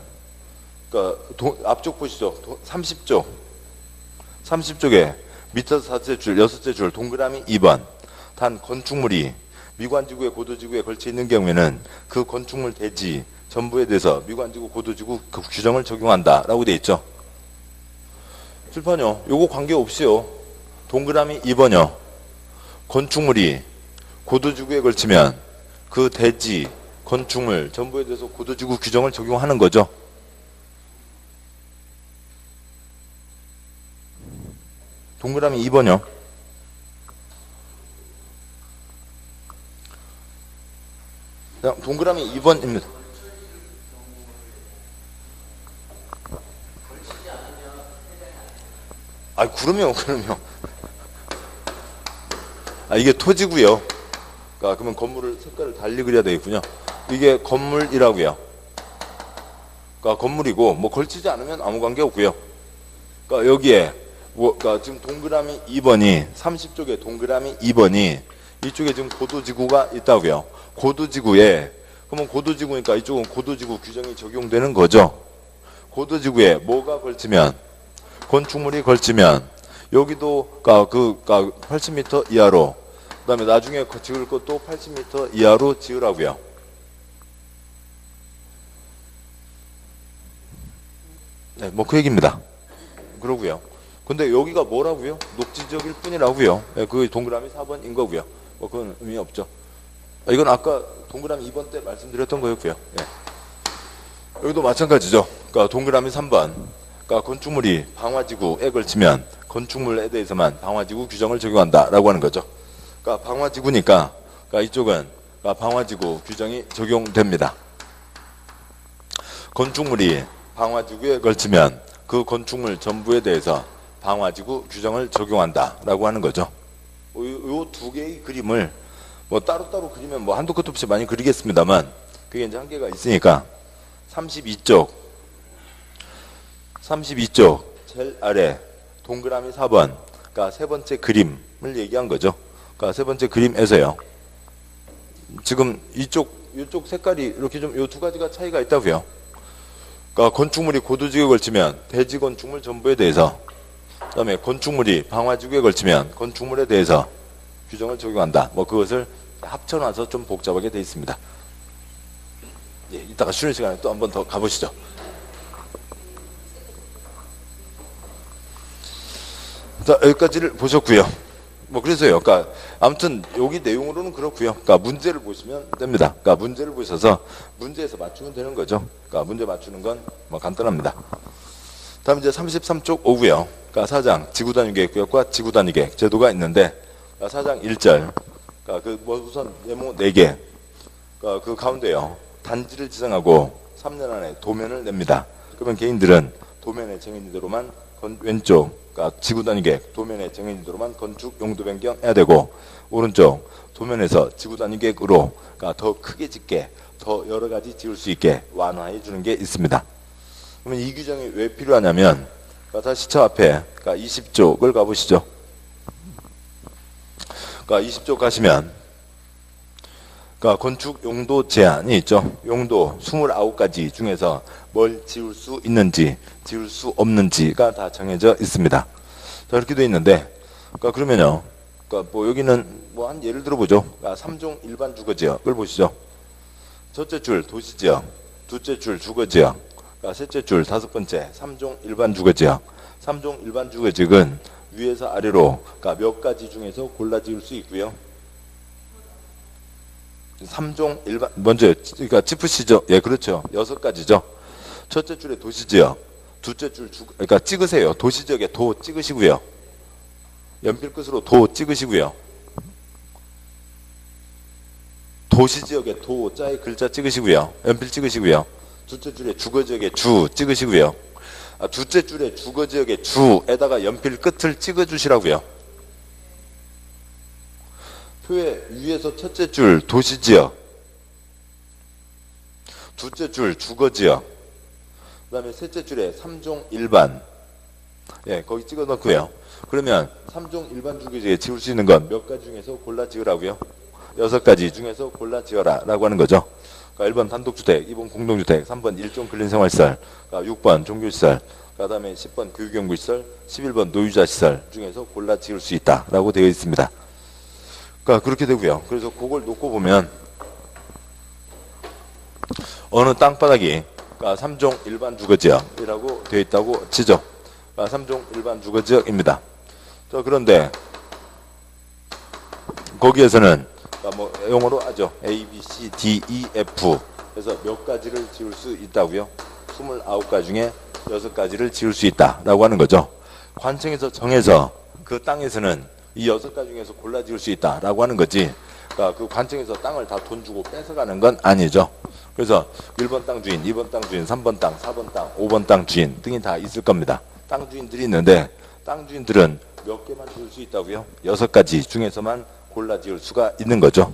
그러니까 앞쪽 보시죠. 30쪽. 30쪽에 밑에서 4째 줄, 6째 줄, 동그라미 2번. 단 건축물이 미관지구에 고도지구에 걸쳐 있는 경우에는 그 건축물 대지 전부에 대해서 미관지구 고도지구 그 규정을 적용한다라고 돼 있죠. 칠판요. 요거 관계없이요. 동그라미 2번요. 건축물이 고도지구에 걸치면 그 대지 건축물 전부에 대해서 고도지구 규정을 적용하는 거죠. 동그라미 2번요. 동그라미 2번입니다. 아, 그러면. 아, 이게 토지고요. 그러니까 그러면 건물을 색깔을 달리 그려야 되겠군요. 이게 건물이라고요. 그러니까 건물이고 뭐 걸치지 않으면 아무 관계 없고요. 그러니까 여기에 그러니까 지금 동그라미 2번이 30쪽에 동그라미 2번이 이쪽에 지금 고도지구가 있다고요. 고도지구에 그러면 고도지구니까 이쪽은 고도지구 규정이 적용되는 거죠. 고도지구에 뭐가 걸치면 건축물이 걸치면 여기도 그러니까 80m 이하로 그다음에 나중에 지을 것도 80m 이하로 지으라고요. 네, 뭐 그 얘기입니다. 그러고요. 근데 여기가 뭐라고요? 녹지지역일 뿐이라고요. 네, 그 동그라미 4번인 거고요. 뭐 그건 의미 없죠. 이건 아까 동그라미 2번 때 말씀드렸던 거였고요. 네. 여기도 마찬가지죠. 그러니까 동그라미 3번. 그러니까 건축물이 방화지구에 걸치면 건축물에 대해서만 방화지구 규정을 적용한다라고 하는 거죠. 그러니까 방화지구니까 그러니까 이쪽은 그러니까 방화지구 규정이 적용됩니다. 건축물이 방화지구에 걸치면 그 건축물 전부에 대해서 방화지구 규정을 적용한다라고 하는 거죠. 요 두 개의 그림을 뭐 따로따로 그리면 뭐 한도 끝도 없이 많이 그리겠습니다만 그게 이제 한계가 있으니까 32쪽 제일 아래 동그라미 4번 그러니까 세 번째 그림을 얘기한 거죠. 그러니까 세 번째 그림에서요. 지금 이쪽 색깔이 이렇게 좀 요 두 가지가 차이가 있다고요. 그러니까 건축물이 고도지구에 걸치면 대지 건축물 전부에 대해서 그다음에 건축물이 방화지구에 걸치면 건축물에 대해서 규정을 적용한다. 뭐 그것을 합쳐놔서 좀 복잡하게 되어 있습니다. 예, 이따가 쉬는 시간에 또 한 번 더 가보시죠. 자, 여기까지를 보셨고요. 뭐 그래서요. 그러니까 아무튼 여기 내용으로는 그렇고요. 그러니까 문제를 보시면 됩니다. 그러니까 문제를 보셔서 문제에서 맞추면 되는 거죠. 그러니까 문제 맞추는 건 뭐 간단합니다. 다음 이제 33쪽 오고요. 그러니까 4장 지구단위계획구역과 지구단위계획 제도가 있는데 그러니까 4장 1절 그러니까 그 뭐 우선 네모 4개 그러니까 그 가운데요. 단지를 지정하고 3년 안에 도면을 냅니다. 그러면 개인들은 도면의 정해진대로만 왼쪽 그러니까 지구단위계획 도면의 정해진대로만 건축 용도 변경해야 되고 오른쪽 도면에서 지구단위계획으로 그러니까 더 크게 짓게 더 여러 가지 지을 수 있게 완화해 주는 게 있습니다. 그러면 이 규정이 왜 필요하냐면 그러니까 다시 저 앞에 그러니까 20쪽을 가보시죠. 그러니까 20쪽 가시면 그러니까 건축 용도 제한이 있죠. 용도 29가지 중에서 뭘 지을 수 있는지 지을 수 없는지가 다 정해져 있습니다. 자, 이렇게 돼 있는데 그러니까 그러면요. 그러니까 뭐 여기는 뭐 한 예를 들어 보죠. 그러니까 3종 일반 주거지역을 보시죠. 첫째 줄 도시지역, 둘째 줄 주거지역, 그러니까 셋째 줄 다섯 번째 3종 일반 주거지역. 3종 일반 주거지역은 위에서 아래로 그러니까 몇 가지 중에서 골라 지을 수 있고요. 3종 일반 먼저 그러니까 짚으시죠. 예, 그렇죠. 6가지죠. 첫째 줄에 도시지역, 둘째 줄 그러니까 찍으세요. 도시지역에 도 찍으시고요. 연필 끝으로 도 찍으시고요. 도시지역에 도자의 글자 찍으시고요. 연필 찍으시고요. 둘째 줄에 주거지역에 주 찍으시고요. 둘째 줄에 주거지역에 주에다가 연필 끝을 찍어주시라고요. 표에 위에서 첫째 줄 도시지역, 둘째 줄 주거지역, 그 다음에 셋째 줄에 3종 일반, 예, 거기 찍어 놓고요. 그러면 3종 일반 주거지역에 지을 수 있는 건 몇 가지 중에서 골라 지으라고요? 6가지 중에서 골라 지어라 라고 하는 거죠. 그러니까 1번 단독주택, 2번 공동주택, 3번 일종 근린생활시설, 6번 종교시설, 그 다음에 10번 교육연구시설, 11번 노유자시설 중에서 골라 지을 수 있다라고 되어 있습니다. 그러니까 그렇게 되고요. 그래서 그걸 놓고 보면 어느 땅바닥이 그러니까 3종 일반 주거지역이라고 되어 있다고 치죠. 그러니까 3종 일반 주거지역입니다. 자, 그런데 거기에서는 그러니까 뭐 영어로 하죠. A, B, C, D, E, F 그래서 몇 가지를 지을 수 있다고요? 29가지 중에 6가지를 지을 수 있다라고 하는 거죠. 관청에서 정해서 그 땅에서는 이 6가지 중에서 골라 지을 수 있다라고 하는 거지. 그러니까 그 관청에서 땅을 다 돈 주고 뺏어가는 건 아니죠. 그래서 1번 땅 주인, 2번 땅 주인, 3번 땅, 4번 땅, 5번 땅 주인 등이 다 있을 겁니다. 땅 주인들이 있는데 땅 주인들은 몇 개만 지을 수 있다고요? 6가지 중에서만 골라 지을 수가 있는 거죠.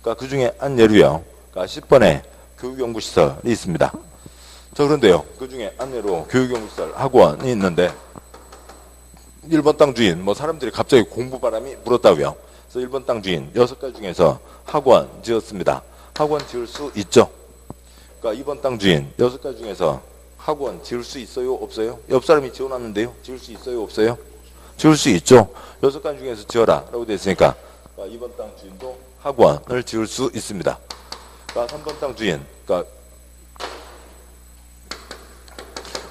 그러니까 그 중에 한 예로요. 그러니까 10번에 교육연구시설이 있습니다. 자, 그런데요. 그 중에 한 예로 교육연구시설 학원이 있는데 1번 땅 주인, 뭐 사람들이 갑자기 공부 바람이 불었다고요. 그래서 1번 땅 주인 6가지 중에서 학원 지었습니다. 학원 지을 수 있죠. 그러니까 2번 땅 주인 6가지 중에서 학원 지을 수 있어요? 없어요? 옆 사람이 지어놨는데요. 지을 수 있어요? 없어요? 지을 수 있죠. 6가지 중에서 지어라 라고 되어 있으니까 2번 땅 주인도 학원을 지을 수 있습니다. 그러니까 3번 땅 주인 그러니까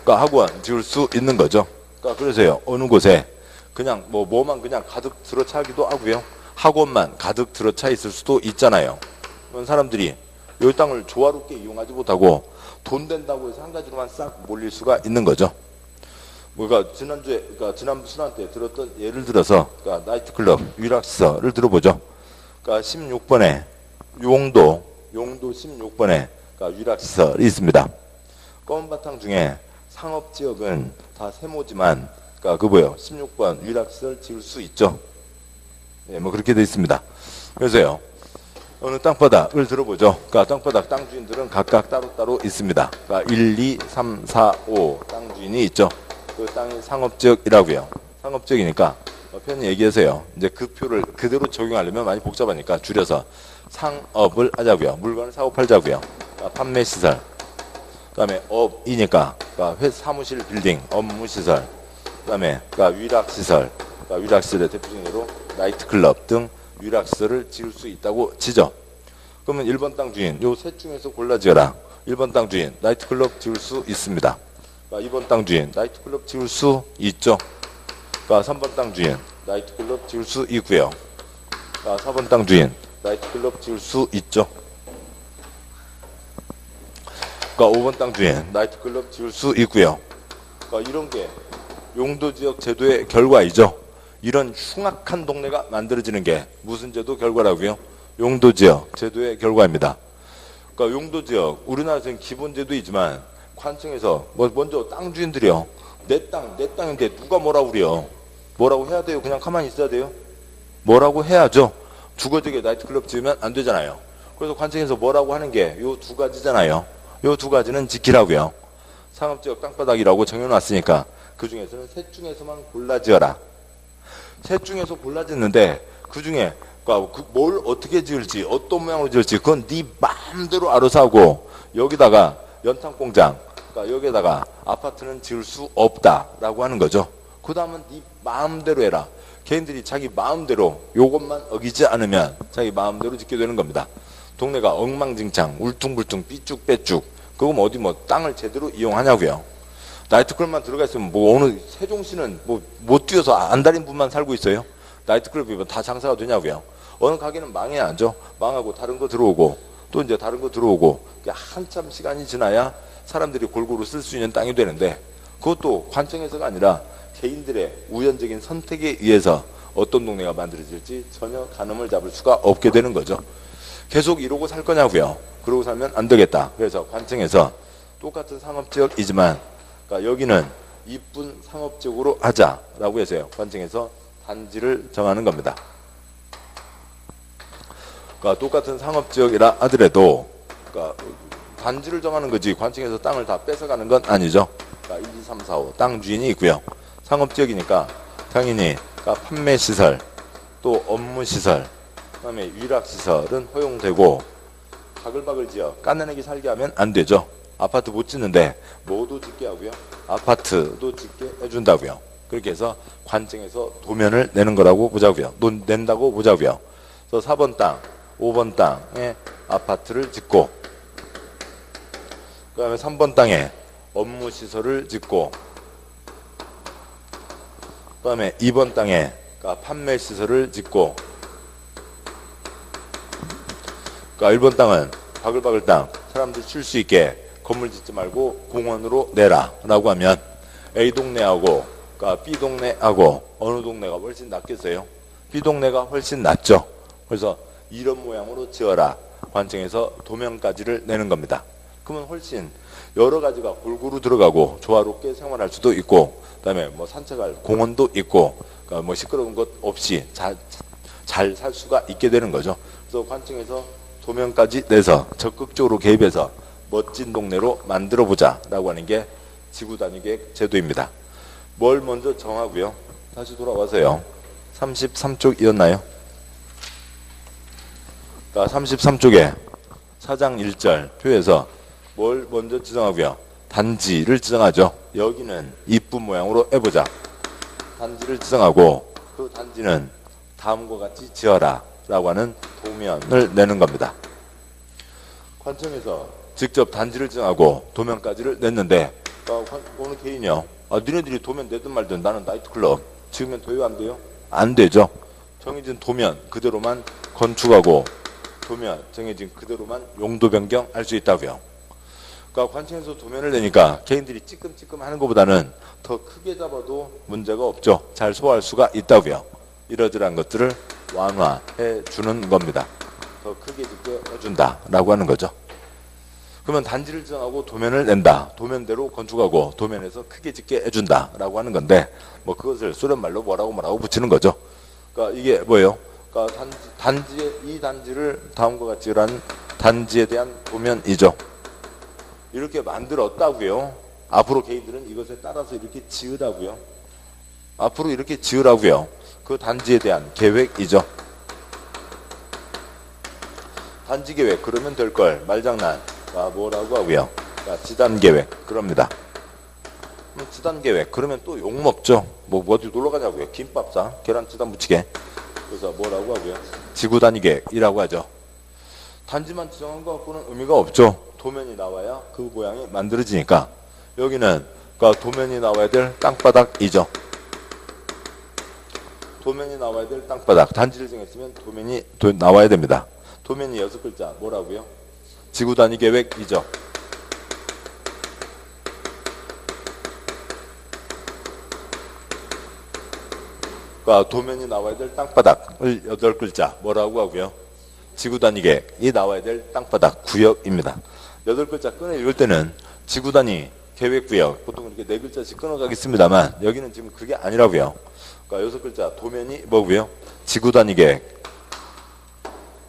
학원 지을 수 있는 거죠. 그러니까 그래서요. 어느 곳에 그냥 뭐만 그냥 가득 들어차기도 하고요. 학원만 가득 들어차 있을 수도 있잖아요. 그런 사람들이 이 땅을 조화롭게 이용하지 못하고 돈 된다고 해서 한 가지로만 싹 몰릴 수가 있는 거죠. 그러니까 지난주에, 그러니까 지난 시간 때 들었던 예를 들어서, 그러니까 나이트클럽, 위락시설을 들어보죠. 그러니까 16번에 용도 16번에 그러니까 위락시설이 있습니다. 검은 바탕 중에 상업지역은 다 세모지만, 그러니까 그 뭐요? 16번 위락시설 지을 수 있죠. 예, 뭐 그렇게 되어 있습니다. 그래서요, 어느 땅바닥을 들어보죠. 그러니까 땅바닥 땅 주인들은 각각 따로따로 있습니다. 그러니까 1, 2, 3, 4, 5 땅 주인이 있죠. 그 땅이 상업지역이라고요. 상업지역이니까 편히 얘기해서요. 이제 그 표를 그대로 적용하려면 많이 복잡하니까 줄여서 상업을 하자고요. 물건을 사고 팔자고요. 그러니까 판매시설. 그 다음에 업이니까 그러니까 사무실 빌딩, 업무시설. 그 다음에 그러니까 위락시설. 그러니까 위락시설의 대표적인 예로 나이트클럽 등 위락시설을 지을 수 있다고 치죠. 그러면 1번 땅 주인 요 셋 중에서 골라 지어라. 1번 땅 주인 나이트클럽 지을 수 있습니다. 2번 땅 주인 나이트클럽 지을 수 있죠. 3번 땅 주인 나이트클럽 지을 수 있고요. 4번 땅 주인 나이트클럽 지을 수 있죠. 5번 땅 주인 나이트클럽 지을 수 있고요. 이런 게 용도지역 제도의 결과이죠. 이런 흉악한 동네가 만들어지는 게 무슨 제도 결과라고요? 용도지역 제도의 결과입니다. 그러니까 용도지역 우리나라에서는 기본제도이지만 관청에서 먼저 땅 주인들이요. 내 땅인데 누가 뭐라고 그래요? 뭐라고 해야 돼요? 그냥 가만히 있어야 돼요? 뭐라고 해야죠. 주거지역에 나이트클럽 지으면 안 되잖아요. 그래서 관청에서 뭐라고 하는 게 요 2가지잖아요. 요 2가지는 지키라고요. 상업지역 땅바닥이라고 정해놨으니까 그 중에서는 셋 중에서만 골라 지어라. 셋 중에서 골라 짓는데 그 중에 뭘 어떻게 지을지 어떤 모양으로 지을지 그건 네 마음대로 알아서 하고 여기다가 연탄공장 그러니까 여기에다가 아파트는 지을 수 없다라고 하는 거죠. 그 다음은 네 마음대로 해라. 개인들이 자기 마음대로 요것만 어기지 않으면 자기 마음대로 짓게 되는 겁니다. 동네가 엉망진창, 울퉁불퉁, 삐쭉빼쭉. 그거 어디 땅을 제대로 이용하냐고요. 나이트클럽만 들어가 있으면 어느 세종시는 못 뛰어서 안달인 분만 살고 있어요. 나이트클럽이면 다 장사가 되냐고요. 어느 가게는 망해야죠. 망하고 다른 거 들어오고 또 이제 다른 거 들어오고 한참 시간이 지나야 사람들이 골고루 쓸 수 있는 땅이 되는데 그것도 관청에서가 아니라 개인들의 우연적인 선택에 의해서 어떤 동네가 만들어질지 전혀 가늠을 잡을 수가 없게 되는 거죠. 계속 이러고 살 거냐고요. 그러고 살면 안 되겠다. 그래서 관청에서 똑같은 상업지역이지만 그러니까 여기는 이쁜 상업지역으로 하자라고 해서요. 관청에서 단지를 정하는 겁니다. 그러니까 똑같은 상업지역이라 하더라도 그러니까 단지를 정하는 거지 관청에서 땅을 다 뺏어가는 건 아니죠. 그러니까 1, 2, 3, 4, 5 땅 주인이 있고요. 상업지역이니까 당연히 그러니까 판매시설, 또 업무시설, 그다음에 위락시설은 허용되고 바글바글 지역, 까내내기 살게 하면 안 되죠. 아파트 못 짓는데 뭐도 짓게 하고요. 아파트도 짓게 해준다고요. 그렇게 해서 관청에서 도면을 내는 거라고 보자고요. 낸다고 보자고요. 그래서 4번 땅, 5번 땅에 아파트를 짓고 그 다음에 3번 땅에 업무시설을 짓고 그 다음에 2번 땅에 판매시설을 짓고 그러니까 1번 땅은 바글바글 땅 사람들 쉴 수 있게 건물 짓지 말고 공원으로 내라 라고 하면 A 동네하고 그러니까 B 동네하고 어느 동네가 훨씬 낫겠어요? B 동네가 훨씬 낫죠. 그래서 이런 모양으로 지어라. 관청에서 도면까지를 내는 겁니다. 그러면 훨씬 여러 가지가 골고루 들어가고 조화롭게 생활할 수도 있고 그다음에 산책할 공원도 있고 그러니까 시끄러운 것 없이 잘 살 수가 있게 되는 거죠. 그래서 관청에서 도면까지 내서 적극적으로 개입해서 멋진 동네로 만들어보자 라고 하는 게 지구단위계획 제도입니다. 뭘 먼저 정하고요. 다시 돌아와서요. 33쪽이었나요? 33쪽에 사장 1절 표에서 뭘 먼저 지정하고요. 단지를 지정하죠. 여기는 이쁜 모양으로 해보자. 단지를 지정하고 그 단지는 다음과 같이 지어라 라고 하는 도면을 내는 겁니다. 관청에서 직접 단지를 지정하고 도면까지를 냈는데 어느 개인이요. 니네들이 도면 내든 말든 나는 나이트클럽 지으면 돼요 안 돼요? 안 되죠. 정해진 도면 그대로만 건축하고 도면 정해진 그대로만 용도 변경할 수 있다고요. 그러니까 관청에서 도면을 내니까 개인들이 찌끔찌끔 하는 것보다는 더 크게 잡아도 문제가 없죠. 잘 소화할 수가 있다고요. 이러저러한 것들을 완화해 주는 겁니다. 더 크게 짓게 해준다라고 하는 거죠. 그러면 단지를 지정하고 도면을 낸다. 도면대로 건축하고 도면에서 크게 짓게 해준다라고 하는 건데 그것을 소련말로 뭐라고 붙이는 거죠. 그러니까 이게 뭐예요? 그러니까 이 단지를 다음과 같이 한 단지에 대한 도면이죠. 이렇게 만들었다고요. 앞으로 개인들은 이것에 따라서 이렇게 지으라고요. 앞으로 이렇게 지으라고요. 그 단지에 대한 계획이죠. 단지 계획 그러면 될 걸 말장난 뭐라고 하고요. 지단 계획 그럽니다. 지단 계획 그러면 또 욕 먹죠. 어디 놀러 가자고요. 김밥 싸 계란 지단 부치게. 그래서 뭐라고 하고요. 지구 단위 계획이라고 하죠. 단지만 지정한 것 갖고는 의미가 없죠. 도면이 나와야 그 모양이 만들어지니까 여기는 도면이 나와야 될 땅바닥이죠. 도면이 나와야 될 땅바닥. 단지를 정했으면 도면이 나와야 됩니다. 도면이 6글자 뭐라고요? 지구 단위 계획이죠. 도면이 나와야 될 땅바닥을 8글자 뭐라고 하고요? 지구 단위 계획이 나와야 될 땅바닥 구역입니다. 8글자 끊어 읽을 때는 지구 단위 계획 구역 보통 이렇게 4글자씩 끊어가겠습니다만 여기는 지금 그게 아니라고요. 6글자 도면이 뭐고요? 지구 단위 계획.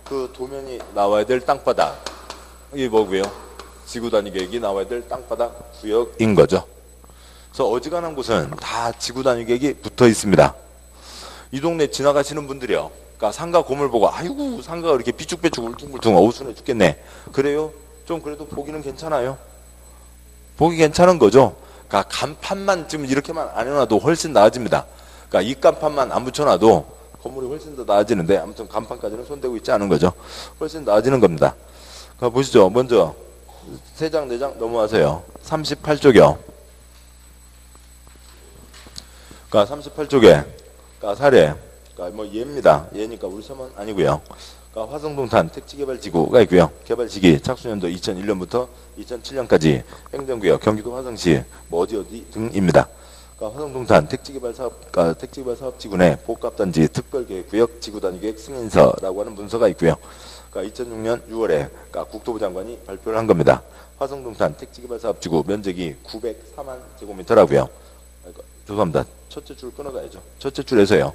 그 도면이 나와야 될 땅바닥이 뭐고요? 지구 단위 계획이 나와야 될 땅바닥 구역인 거죠. 그래서 어지간한 곳은 다 지구 단위 계획이 붙어 있습니다. 이 동네 지나가시는 분들이요. 상가 건물 보고 아이고 상가가 이렇게 삐쭉삐쭉 울퉁불퉁 어우순해 죽겠네. 그래요? 좀 그래도 보기는 괜찮아요. 보기 괜찮은 거죠. 간판만 지금 이렇게만 안 해놔도 훨씬 나아집니다. 이 간판만 안 붙여놔도 건물이 훨씬 더 나아지는데 아무튼 간판까지는 손대고 있지 않은 거죠. 훨씬 나아지는 겁니다. 보시죠. 먼저 3장 4장 넘어가세요. 38쪽이요. 그러니까 38쪽에 그러니까 사례, 그러니까 뭐 예입니다. 예니까 우리 서문 아니고요. 그러니까 화성동탄 택지개발지구가 있고요. 개발 시기 착수년도 2001년부터 2007년까지 행정구역 경기도 화성시 뭐 어디 등입니다. 그러니까 화성동탄 택지개발 사업지구 내 복합단지 특별계획구역 지구단위계획 승인서라고 하는 문서가 있고요. 그러니까 2006년 6월에 그러니까 국토부 장관이 발표를 한 겁니다. 화성동탄 택지개발 사업지구 면적이 904만 제곱미터라고요. 죄송합니다. 첫째 줄 끊어가야죠. 첫째 줄에서요.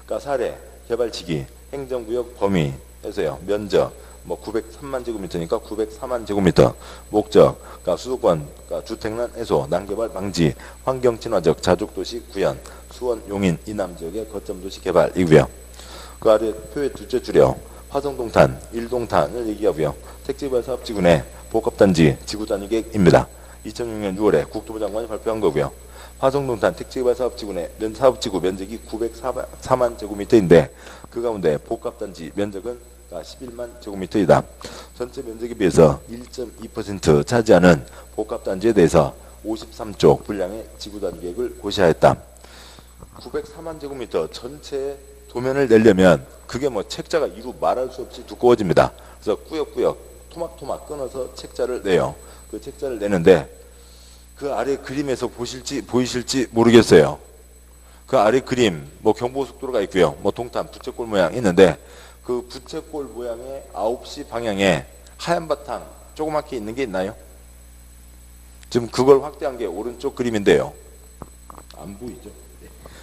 그러니까 사례, 개발 시기, 행정구역 범위에서요. 면적 뭐 903만 제곱미터니까 904만 제곱미터. 목적, 그러니까 수도권, 그러니까 주택난 해소, 난개발 방지, 환경 친화적 자족도시 구현, 수원, 용인, 이남 지역의 거점 도시 개발이고요. 그 아래 표의 둘째 줄이요. 화성동탄, 일동탄을 얘기하고요. 택지개발 사업지구 내 복합단지 지구단위계획입니다. 2006년 6월에 국토부 장관이 발표한 거고요. 화성동탄 택지개발 사업지구 내 사업지구 면적이 904만 제곱미터인데 그 가운데 복합단지 면적은 11만 제곱미터이다. 전체 면적에 비해서 1.2% 차지하는 복합단지에 대해서 53쪽 분량의 지구단위계획을 고시하였다. 904만 제곱미터 전체 도면을 내려면 그게 뭐 책자가 이루 말할 수 없이 두꺼워집니다. 그래서 꾸역꾸역 토막토막 끊어서 책자를 내요. 그 책자를 내는데 그 아래 그림에서 보이실지 모르겠어요. 그 아래 그림 뭐 경부고속도로가 있고요. 뭐 동탄 부채꼴 모양 있는데 그 부채꼴 모양의 9시 방향에 하얀 바탕 조그맣게 있는 게 있나요? 지금 그걸 확대한 게 오른쪽 그림인데요. 안 보이죠?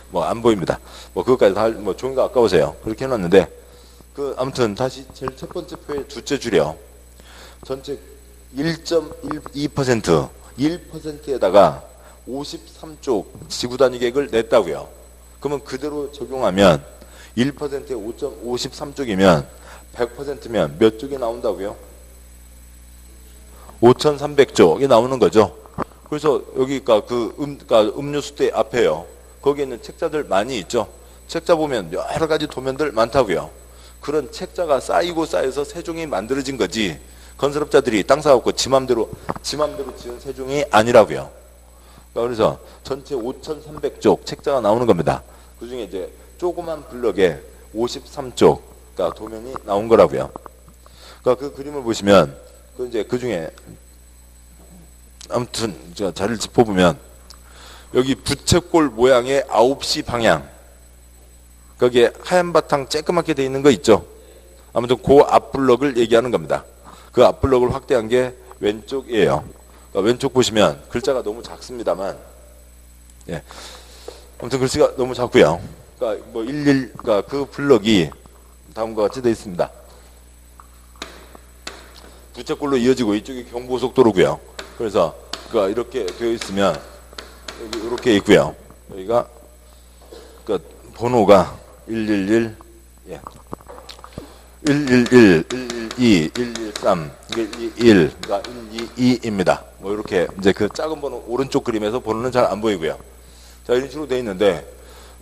뭐 안 보입니다. 뭐 그것까지 다 뭐 종이가 아까우세요. 그렇게 해놨는데 그 아무튼 다시 제일 첫 번째 표의 둘째 줄이요. 전체 1.12% 1%에다가 53쪽 지구단위계획을 냈다고요. 그러면 그대로 적용하면 1%에 5.53쪽이면 100%면 몇 쪽이 나온다고요? 5,300쪽이 나오는 거죠. 그래서 여기가 그러니까 음료수대 앞에요. 거기에 있는 책자들 많이 있죠. 책자 보면 여러 가지 도면들 많다고요. 그런 책자가 쌓이고 쌓여서 세종이 만들어진 거지. 건설업자들이 땅 사갖고 지 맘대로 지은 세종이 아니라고요. 그래서 전체 5,300쪽 책자가 나오는 겁니다. 그 중에 이제 조그만 블럭에 53쪽 그러니까 도면이 나온 거라고요. 그러니까 그 그림을 보시면 그 중에 아무튼 제가 자리를 짚어보면 여기 부채꼴 모양의 9시 방향 거기에 하얀 바탕 쬐끄맣게 돼 있는 거 있죠. 아무튼 그 앞블럭을 얘기하는 겁니다. 그 앞블럭을 확대한 게 왼쪽이에요. 그러니까 왼쪽 보시면 글자가 너무 작습니다만, 예. 아무튼 글씨가 너무 작고요. 그러니까 뭐 그러니까 그 블럭이 다음과 같이 되어 있습니다. 부채꼴로 이어지고 이쪽이 경부고속도로고요. 그래서 그러니까 이렇게 되어 있으면 여기 이렇게 있고요. 여기가 그러니까 번호가 111, 예. 111, 112, 113, 121, 그러니까 122입니다. 뭐 이렇게 이제 그 작은 번호 오른쪽 그림에서 번호는 잘 안 보이고요. 자, 이런 식으로 되어 있는데,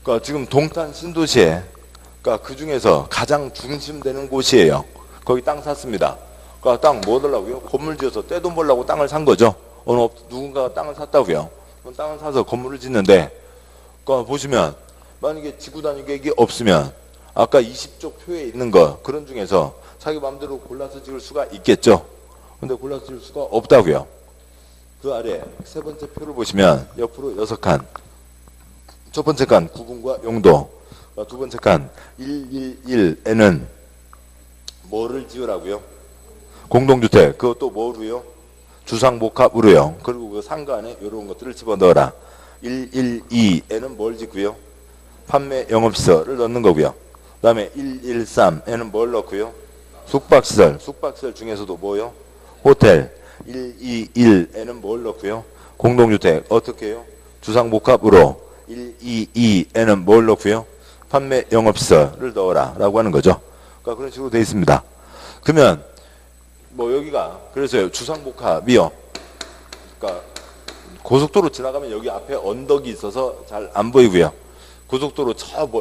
그러니까 지금 동탄 신도시에, 그러니까 그 중에서 가장 중심되는 곳이에요. 거기 땅 샀습니다. 그러니까 땅 뭐 하려고요? 건물 지어서 떼돈 벌려고 땅을 산 거죠. 누군가가 땅을 샀다고요. 땅을 사서 건물을 짓는데, 그러니까 보시면 만약에 지구단위계획이 없으면 아까 20쪽 표에 있는 거 그런 중에서 자기 마음대로 골라서 지을 수가 있겠죠. 근데 골라서 지을 수가 없다고요. 그 아래 세 번째 표를 보시면 옆으로 6칸. 첫 번째 칸 구분과 용도. 두 번째 칸 111에는 뭐를 지으라고요? 공동주택. 그것도 뭐로요? 주상복합으로요. 그리고 그 상가 안에 이런 것들을 집어넣어라. 112에는 뭘 짓고요? 판매 영업시설을 넣는 거고요. 그 다음에 113에는 뭘 넣고요? 숙박시설. 숙박시설 중에서도 뭐요? 호텔. 121에는 뭘 넣고요? 공동주택. 어떻게 해요? 주상복합으로. 122에는 뭘 넣고요? 판매 영업시설을 넣어라 라고 하는 거죠. 그러니까 그런 식으로 되어 있습니다. 그러면 뭐 여기가 그래서요 주상복합이요. 그러니까 고속도로 지나가면 여기 앞에 언덕이 있어서 잘 안 보이고요. 고속도로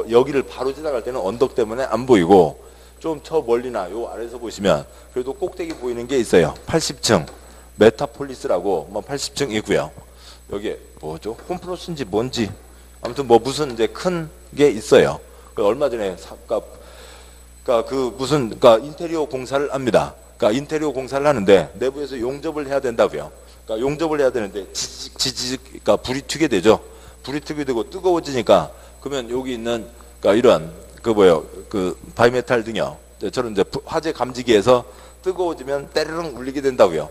여기를 바로 지나갈 때는 언덕 때문에 안 보이고 좀 저 멀리나 요 아래에서 보시면 그래도 꼭대기 보이는 게 있어요. 80층 메타폴리스라고 80층이고요. 여기 뭐죠? 홈플러스인지 뭔지 아무튼 무슨 이제 큰 게 있어요. 얼마 전에 그러니까 인테리어 공사를 합니다. 그러니까 인테리어 공사를 하는데 내부에서 용접을 해야 된다고요. 그러니까 용접을 해야 되는데 지직 그러니까 불이 튀게 되죠. 불이 튀게 되고 뜨거워지니까 그러면 여기 있는 그러니까 이런 그 바이메탈 등이요. 저런 이제 화재 감지기에서 뜨거워지면 때르릉 울리게 된다고요.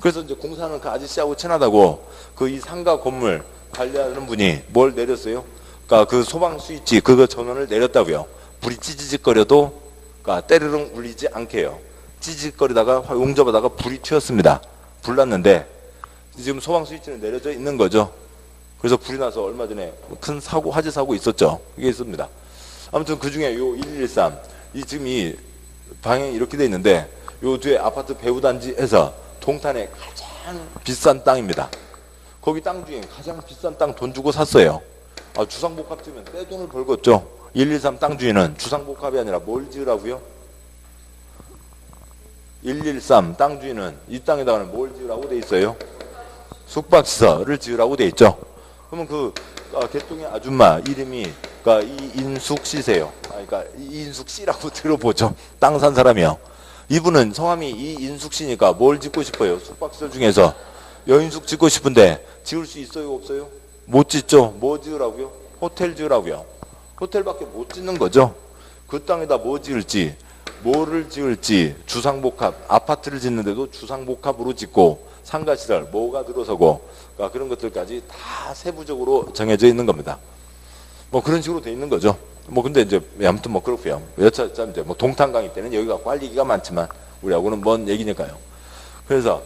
그래서 이제 공사는 그 아저씨하고 친하다고 이 상가 건물 관리하는 분이 뭘 내렸어요? 그러니까 그 소방 스위치 그거 전원을 내렸다고요. 불이 찌직거려도 그러니까 때르릉 울리지 않게요. 찌직거리다가 용접하다가 불이 튀었습니다. 불 났는데 지금 소방 스위치는 내려져 있는 거죠. 그래서 불이 나서 얼마 전에 큰 화재 사고 있었죠. 이게 있습니다. 아무튼 그 중에 요 1113 지금 이 방향이 이렇게 돼 있는데 요 뒤에 아파트 배후단지에서 동탄에 가장 비싼 땅입니다. 거기 땅 중에 가장 비싼 땅 돈 주고 샀어요. 주상복합 지으면 떼돈을 벌겠죠. 113 땅 주인은 주상복합이 아니라 뭘 지으라고요? 113 땅 주인은 이 땅에다가는 뭘 지으라고 돼 있어요? 숙박시설을 지으라고 돼 있죠. 그러면 개똥의 아줌마 이름이 이인숙 씨세요. 그러니까 이인숙 씨라고 들어보죠. 땅 산 사람이요. 이분은 성함이 이인숙 씨니까 뭘 짓고 싶어요? 숙박시설 중에서 여인숙 짓고 싶은데 지을 수 있어요? 없어요? 못 짓죠. 뭐 지으라고요? 호텔 지으라고요. 호텔밖에 못 짓는 거죠. 그 땅에다 뭐 지을지, 뭐를 지을지, 주상복합, 아파트를 짓는데도 주상복합으로 짓고 상가시설, 뭐가 들어서고 그러니까 그런 것들까지 다 세부적으로 정해져 있는 겁니다. 그런 식으로 돼 있는 거죠. 근데 이제 아무튼 그렇고요. 여차저차 이제 동탄강의 때는 여기가 할 얘기가 많지만 우리하고는 먼 얘기니까요. 그래서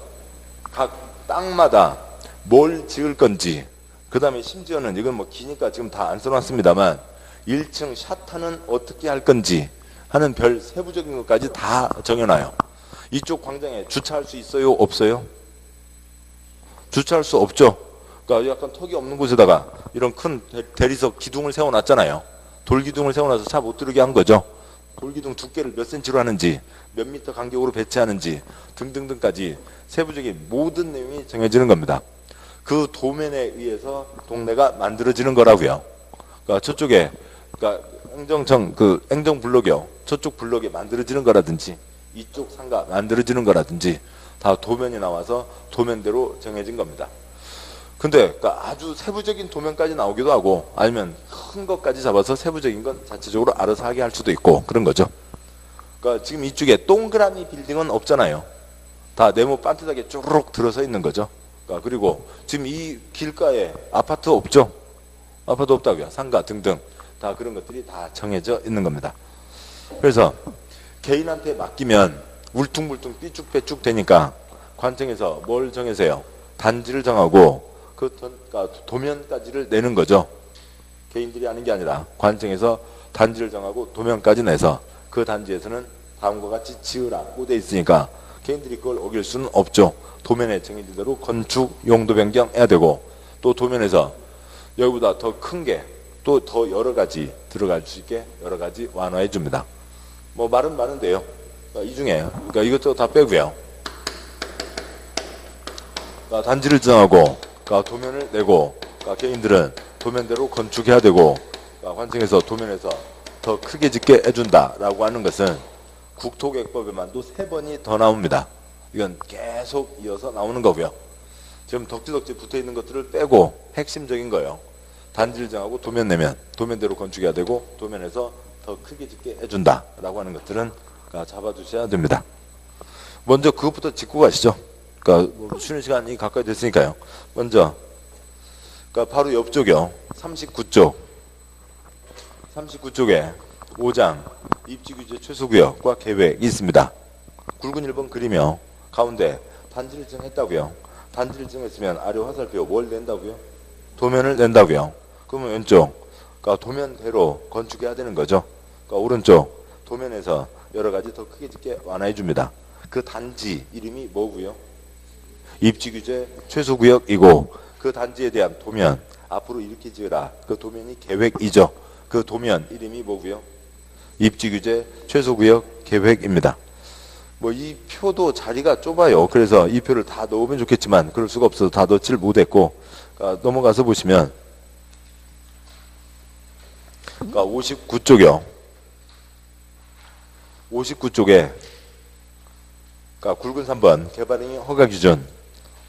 각 땅마다 뭘 지을 건지, 그 다음에 심지어는 이건 기니까 지금 다 안 써놨습니다만 1층 샤타는 어떻게 할 건지 하는 별 세부적인 것까지 다 정해놔요. 이쪽 광장에 주차할 수 있어요? 없어요? 주차할 수 없죠. 그러니까 약간 턱이 없는 곳에다가 이런 큰 대리석 기둥을 세워놨잖아요. 돌기둥을 세워놔서 차 못 들어오게 한 거죠. 돌기둥 두께를 몇 센치로 하는지, 몇 미터 간격으로 배치하는지 등등등까지 세부적인 모든 내용이 정해지는 겁니다. 그 도면에 의해서 동네가 만들어지는 거라고요. 그러니까 저쪽에 행정청 행정블록이요. 저쪽 블록에 만들어지는 거라든지 이쪽 상가 만들어지는 거라든지 다 도면이 나와서 도면대로 정해진 겁니다. 근데 아주 세부적인 도면까지 나오기도 하고 아니면 큰 것까지 잡아서 세부적인 건 자체적으로 알아서 하게 할 수도 있고 그런 거죠. 그러니까 지금 이쪽에 동그라미 빌딩은 없잖아요. 다 네모 반듯하게 쭈르륵 들어서 있는 거죠. 그리고 지금 이 길가에 아파트 없죠. 아파트 없다고요. 상가 등등 다 그런 것들이 다 정해져 있는 겁니다. 그래서 개인한테 맡기면 울퉁불퉁 삐쭉빼쭉 되니까 관청에서 뭘 정해서요? 단지를 정하고 도면까지를 내는 거죠. 개인들이 하는 게 아니라 관청에서 단지를 정하고 도면까지 내서 그 단지에서는 다음과 같이 지으라고 돼 있으니까 개인들이 그걸 어길 수는 없죠. 도면에 정해진 대로 건축 용도 변경해야 되고 또 도면에서 여기보다 더 큰 게 또 더 여러 가지 들어갈 수 있게 여러 가지 완화해 줍니다. 말은 많은데요. 이 중에 이것저것 다 빼고요. 단지를 정하고 도면을 내고 개인들은 도면대로 건축해야 되고 관청에서 도면에서 더 크게 짓게 해준다라고 하는 것은 국토계획법에만도 3번이 더 나옵니다. 이건 계속 이어서 나오는 거고요. 지금 덕지덕지 붙어있는 것들을 빼고 핵심적인 거예요. 단지를 정하고 도면 내면 도면대로 건축해야 되고 도면에서 더 크게 짓게 해준다라고 하는 것들은 잡아주셔야 됩니다. 먼저 그것부터 짚고 가시죠. 쉬는 시간이 가까이 됐으니까요. 먼저 바로 옆쪽이요. 39쪽에 5장 입지규제 최소구역과 계획이 있습니다. 굵은 1번 그리며 가운데 단지를 정했다고요. 단지를 정했으면 아래 화살표 뭘 낸다고요? 도면을 낸다고요. 그러면 왼쪽 도면대로 건축해야 되는 거죠. 오른쪽 도면에서 여러 가지 더 크게 짓게 완화해 줍니다. 그 단지 이름이 뭐고요? 입지규제 최소구역이고 그 단지에 대한 도면 앞으로 이렇게 지으라. 그 도면이 계획이죠. 그 도면 이름이 뭐고요? 입지규제 최소구역 계획입니다. 뭐 이 표도 자리가 좁아요. 그래서 이 표를 다 넣으면 좋겠지만 그럴 수가 없어서 다 넣지를 못했고, 그러니까 넘어가서 보시면, 그러니까 59쪽이요. 59쪽에 그러니까 굵은 3번 개발행위 허가 기준,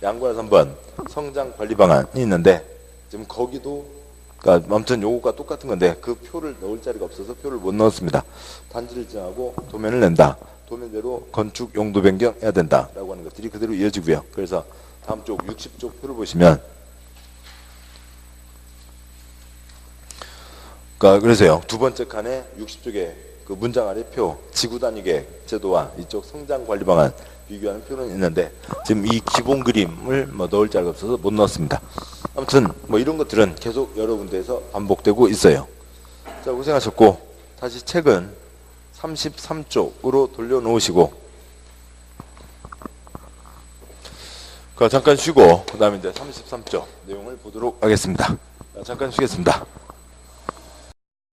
양과 3번 성장 관리 방안이 있는데, 지금 거기도 그러니까 아무튼 요거가 똑같은 건데 그 표를 넣을 자리가 없어서 표를 못 넣었습니다. 단지를 지정하고 도면을 낸다. 도면대로 건축 용도 변경해야 된다라고 하는 것들이 그대로 이어지고요. 그래서 다음 쪽 60쪽 표를 보시면, 그러니까 그래서요, 두 번째 칸에 60쪽에 그 문장 아래 표 지구 단위계 제도와 이쪽 성장 관리 방안 비교하는 표는 있는데 지금 이 기본 그림을 뭐 넣을 자리가 없어서 못 넣었습니다. 아무튼 뭐 이런 것들은 계속 여러 군데에서 반복되고 있어요. 자, 고생하셨고 다시 책은 33쪽으로 돌려놓으시고, 잠깐 쉬고 그 다음에 이제 33쪽 내용을 보도록 하겠습니다. 자, 잠깐 쉬겠습니다.